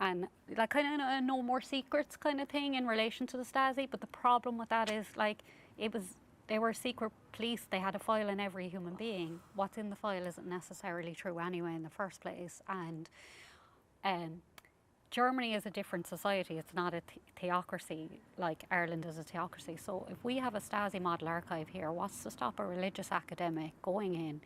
like kind of a no more secrets kind of thing in relation to the Stasi, but the problem with that is like they were secret police. They had a file in every human being. What's in the file isn't necessarily true anyway in the first place. And Germany is a different society. It's not a theocracy like Ireland is a theocracy. So if we have a Stasi model archive here, what's to stop a religious academic going in,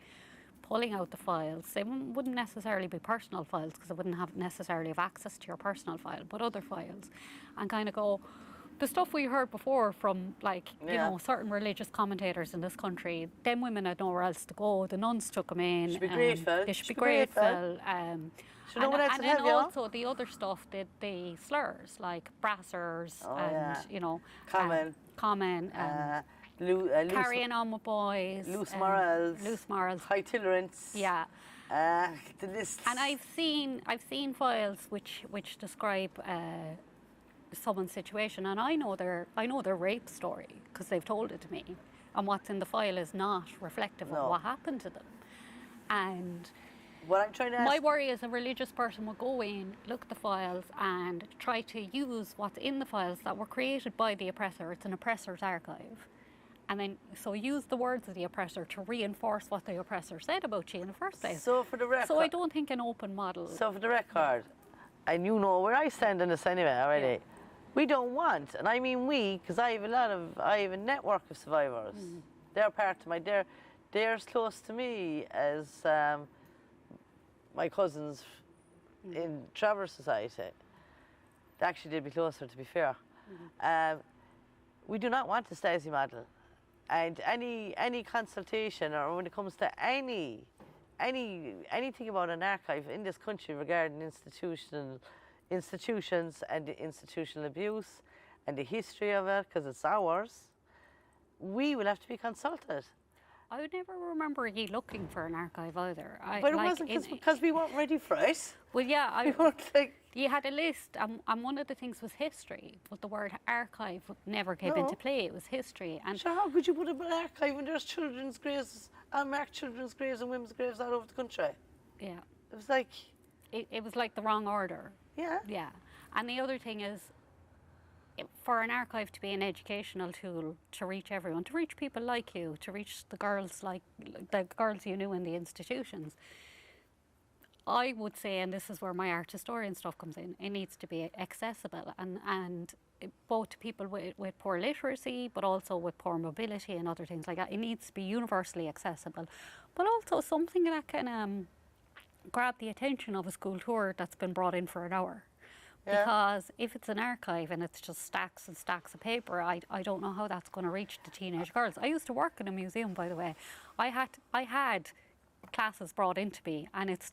pulling out the files? They wouldn't necessarily be personal files because they wouldn't necessarily have access to your personal file, but other files, and kind of go, the stuff we heard before from like, you know, certain religious commentators in this country, them women had nowhere else to go, the nuns took them in. Should be grateful. They should be grateful. And then also the other stuff, the slurs like brassers you know, common, carrying on with boys, loose morals, high tolerance. Yeah. The list. And I've seen files which describe someone's situation, and I know their rape story because they've told it to me, and what's in the file is not reflective of what happened to them. And what I'm trying to ask, my worry is a religious person will go in, look at the files, and try to use what's in the files that were created by the oppressor. It's an oppressor's archive. And then, so use the words of the oppressor to reinforce what the oppressor said about you in the first place. So for the record, so I don't think an open model. So for the record, and you know where I stand in this anyway already, we don't want, and I mean we, because I have a network of survivors. They're part of they're as close to me as my cousins in Traverse Society. Actually, they'd be closer, to be fair. We do not want a Stasi model. And any consultation, or when it comes to anything about an archive in this country regarding institutions and the institutional abuse and the history of it, because it's ours, we will have to be consulted. I would never remember you looking for an archive either. But it wasn't because we weren't ready for it. Well, yeah, We weren't like, you had a list, and one of the things was history, but the word archive never came into play. It was history. And sure, how could you put up an archive when there's children's graves, unmarked children's graves and women's graves all over the country? yeah, It was like, it was like the wrong order. yeah. Yeah, and the other thing is, for an archive to be an educational tool to reach everyone, to reach people like you, to reach the girls like the girls you knew in the institutions, I would say, and this is where my art historian stuff comes in, it needs to be accessible and both to people with poor literacy, but also with poor mobility and other things like that. It needs to be universally accessible, but also something that can grab the attention of a school tour that's been brought in for an hour. Yeah. Because if it's an archive and it's just stacks and stacks of paper, I don't know how that's going to reach the teenage girls. I used to work in a museum, by the way. I had classes brought into me, and it's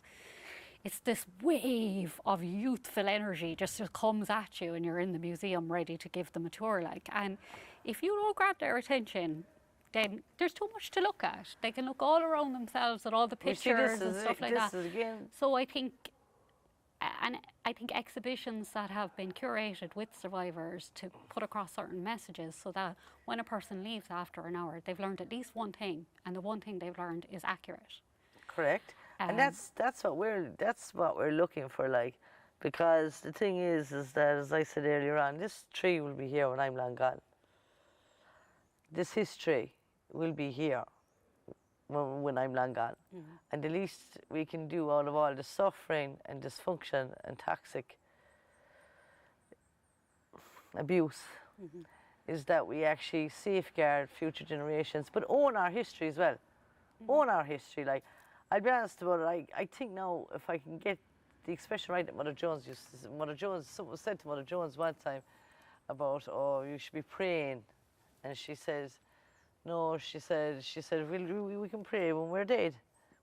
this wave of youthful energy just comes at you, and you're in the museum ready to give them a tour. And if you don't grab their attention, then there's too much to look at. They can look all around themselves at all the pictures and stuff like that. So I think exhibitions that have been curated with survivors to put across certain messages, so that when a person leaves after an hour, they've learned at least one thing, and the one thing they've learned is accurate. Correct. And that's what we're looking for, like, because the thing is that, as I said earlier on, this tree will be here when I'm long gone. This history will be here when I'm long gone. And the least we can do out of all the suffering and dysfunction and toxic abuse is that we actually safeguard future generations, but own our history as well. Own our history. Like, I'll be honest about it, I think now, if I can get the expression right that Mother Jones used to say, someone said to Mother Jones one time about, oh, you should be praying. And she says, no, she said, we can pray when we're dead.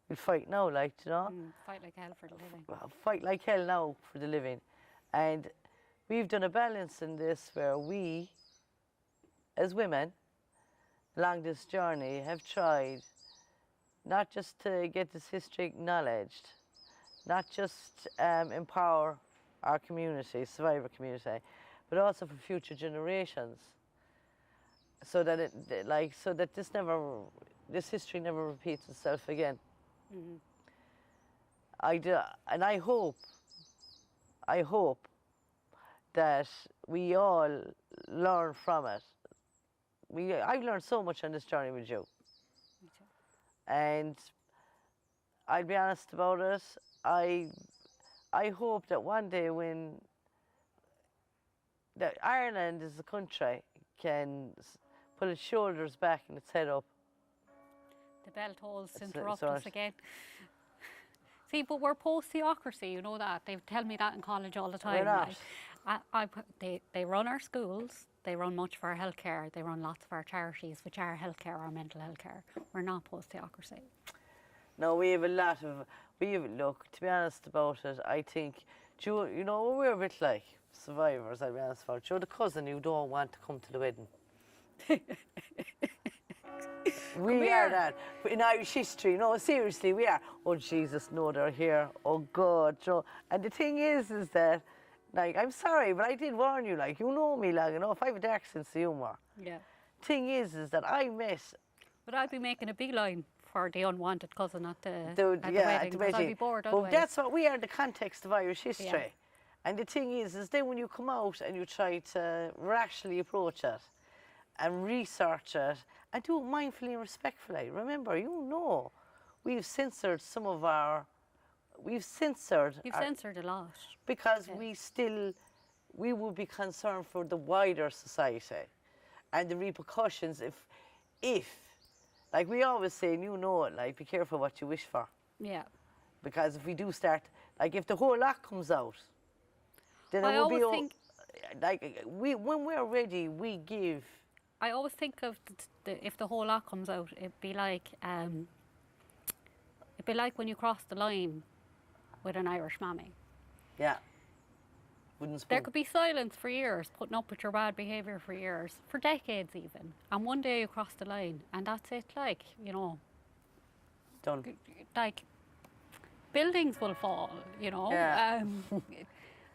We'll fight now, like, you know? Fight like hell for the living. Well, fight like hell now for the living. And we've done a balance in this where we, as women, along this journey, have tried not just to get this history acknowledged, not just empower our community, survivor community, but also for future generations, so that this history never repeats itself again. I hope that we all learn from it. I've learned so much on this journey with you. Me too. And I'll be honest about it, I hope that one day that Ireland as a country can put its shoulders back and its head up. The bell tolls to interrupt us again. See, but we're post-theocracy, you know that. They tell me that in college all the time. We're not. They run our schools, they run much of our healthcare, they run lots of our charities, which are healthcare or mental health care. We're not post-theocracy. No, we have a lot of, look, to be honest about it, I think, you know, we're a bit like survivors, I'll be honest about it. You're the cousin you don't want to come to the wedding. We are that. In Irish history, no, seriously, we are. Oh, Jesus, no, they're here. Oh, God. So, and the thing is that, like, I'm sorry, but I did warn you, like, you know me long enough. I have a dark sense of humour. Yeah. Thing is that I miss. But I'd be making a beeline for the unwanted cousin at the wedding, at the because I'd be bored But otherwise. that's what we are in the context of Irish history. Yeah. And the thing is then when you come out and you try to rationally approach it and research it and do it mindfully and respectfully. Remember, you know, we've censored some of our... You've censored a lot. Because we would be concerned for the wider society and the repercussions if Like we always say, and you know it, like, be careful what you wish for. Yeah. Because if we do start, like, if the whole lot comes out, then I it will be, always think, like, when we're ready, we give. I always think of if the whole lot comes out, it'd be like when you cross the line with an Irish mammy. Yeah. Wooden spoon. There could be silence for years, putting up with your bad behaviour for years, for decades even. And one day you cross the line and that's it, like, you know. Done. Like, buildings will fall, you know. Yeah.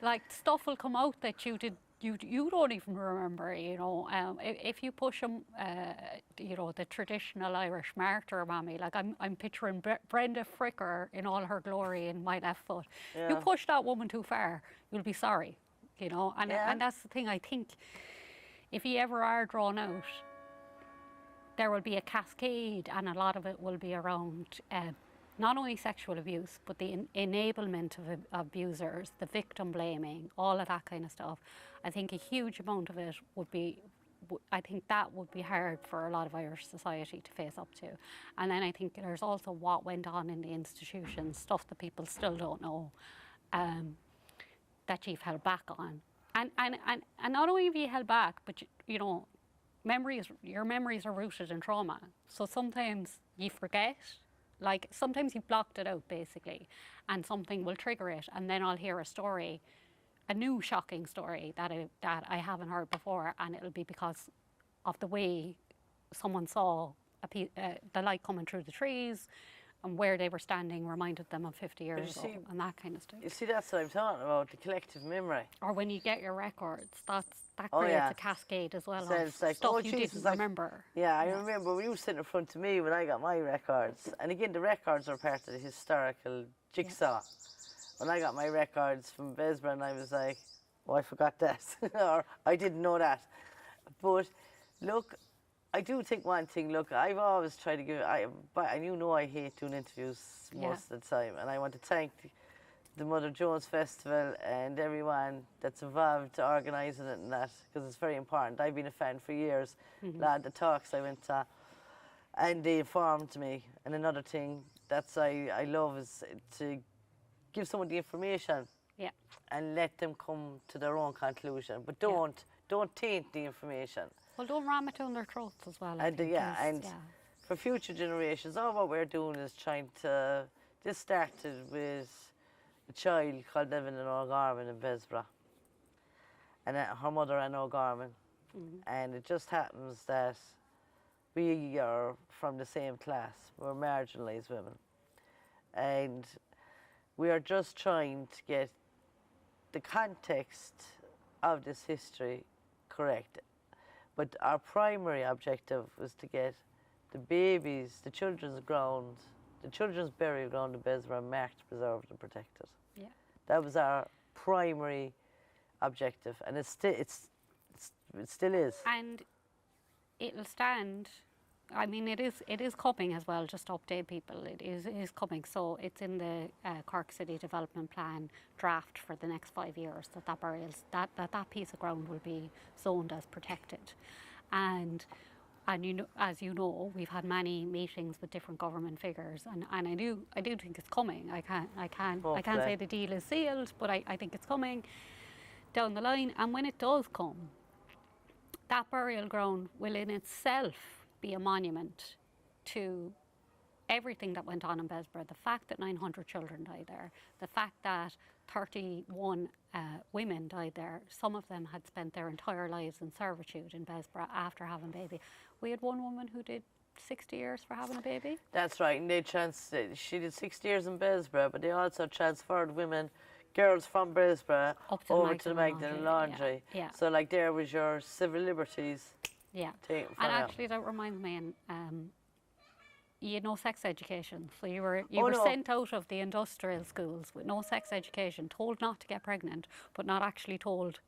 Like, stuff will come out that you don't even remember, you know. If you push them, you know, the traditional Irish martyr mammy, like I'm picturing Brenda Fricker in all her glory in My Left Foot. Yeah. You push that woman too far, you'll be sorry, you know. And that's the thing, I think, if you ever are drawn out, there will be a cascade, and a lot of it will be around not only sexual abuse, but the enablement of abusers, the victim blaming, all of that kind of stuff. I think a huge amount of it would be, I think that would be hard for a lot of Irish society to face up to. And then I think there's also what went on in the institutions, stuff that people still don't know, that you've held back on. And not only have you held back, but you know, your memories are rooted in trauma. So sometimes you forget. Like, sometimes you've blocked it out, basically, and something will trigger it, and then I'll hear a story, a new shocking story that I haven't heard before, and it'll be because of the way someone saw the light coming through the trees, and where they were standing reminded them of 50 years ago, and that kind of stuff. You see, that's what I'm talking about, the collective memory. Or when you get your records, that creates a cascade as well, of like, stuff you didn't remember. Yeah, I remember when you were sitting in front of me when I got my records. And again, the records are part of the historical jigsaw. When I got my records from Besbra, and I was like, oh, I forgot that, or I didn't know that. But look, I do think one thing, look, I've always tried to give, and you know I hate doing interviews most of the time, and I want to thank the Mother Jones Festival and everyone that's involved to organising it and that, because it's very important. I've been a fan for years. A lot of the talks I went to, and they informed me. And another thing that's I love is to give someone the information and let them come to their own conclusion. But don't taint the information. Well, don't ram it down their throats as well. And for future generations, all what we're doing is trying to. This started with a child called living in O'Gorman in Besbra, and her mother in O'Gorman, and it just happens that we are from the same class. We're marginalised women, and we are just trying to get the context of this history correct. But our primary objective was to get the babies, the children's ground, the children's burial ground in Besbra marked, preserved and protected. Yeah. That was our primary objective, and it still is. And it'll stand. I mean, it is coming as well, just to update people. It is coming. So it's in the Cork City Development Plan draft for the next 5 years that piece of ground will be zoned as protected. And you know, as you know, we've had many meetings with different government figures, and I do think it's coming. I can't say the deal is sealed, but I think it's coming down the line. And when it does come, that burial ground will in itself be a monument to everything that went on in Besbra. The fact that 900 children died there, the fact that 31 women died there. Some of them had spent their entire lives in servitude in Besbra after having a baby. We had one woman who did 60 years for having a baby. That's right, and she did 60 years in Besbra, but they also transferred girls from Besbra over to the Magdalen Laundry. Yeah. So like there was your civil liberties. Yeah, and actually that reminds me, you had no sex education, so you were sent out of the industrial schools with no sex education, told not to get pregnant, but not actually told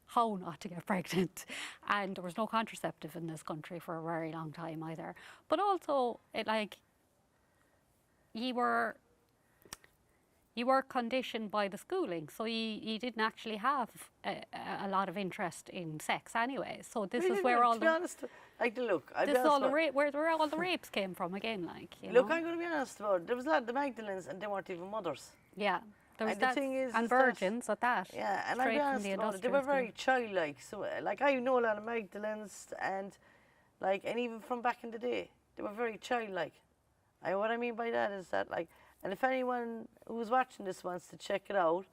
how not to get pregnant. And there was no contraceptive in this country for a very long time either. But also, you were conditioned by the schooling, so you didn't actually have a lot of interest in sex anyway. So this is where all to be honest, like, look, I'll be this is honest all about- where all the rapes came from again, like, you look, know. I'm going to be honest about it. There was a lot of the Magdalens, and they weren't even mothers. Yeah, there was And the that, thing is and that- virgins at that. Yeah, and I'll straight be from honest the about it, they industrial were school. very childlike. So, like, I know a lot of Magdalens, and like, and even from back in the day, they were very childlike. And what I mean by that is that, like, and if anyone who's watching this wants to check it out,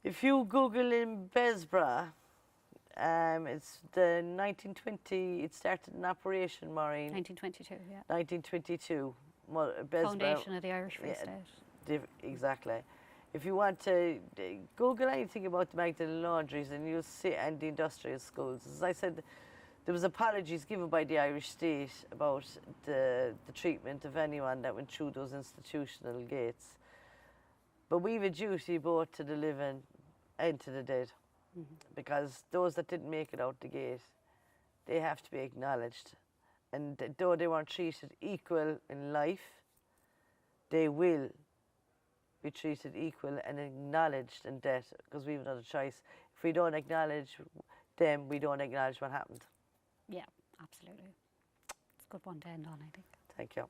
if you Google in Besbra, it's the 1920. It started in operation, Maureen. 1922, yeah. 1922. Besbra. Foundation of the Irish Free Yeah, State. Exactly. If you want to Google anything about the Magdalen laundries, and you'll see, and the industrial schools, as I said, there was apologies given by the Irish state about the treatment of anyone that went through those institutional gates. But we've a duty both to the living and to the dead, because those that didn't make it out the gate, they have to be acknowledged. And though they weren't treated equal in life, they will be treated equal and acknowledged in death, because we have another choice. If we don't acknowledge them, we don't acknowledge what happened. Yeah, absolutely. It's a good one to end on, I think. Thank you.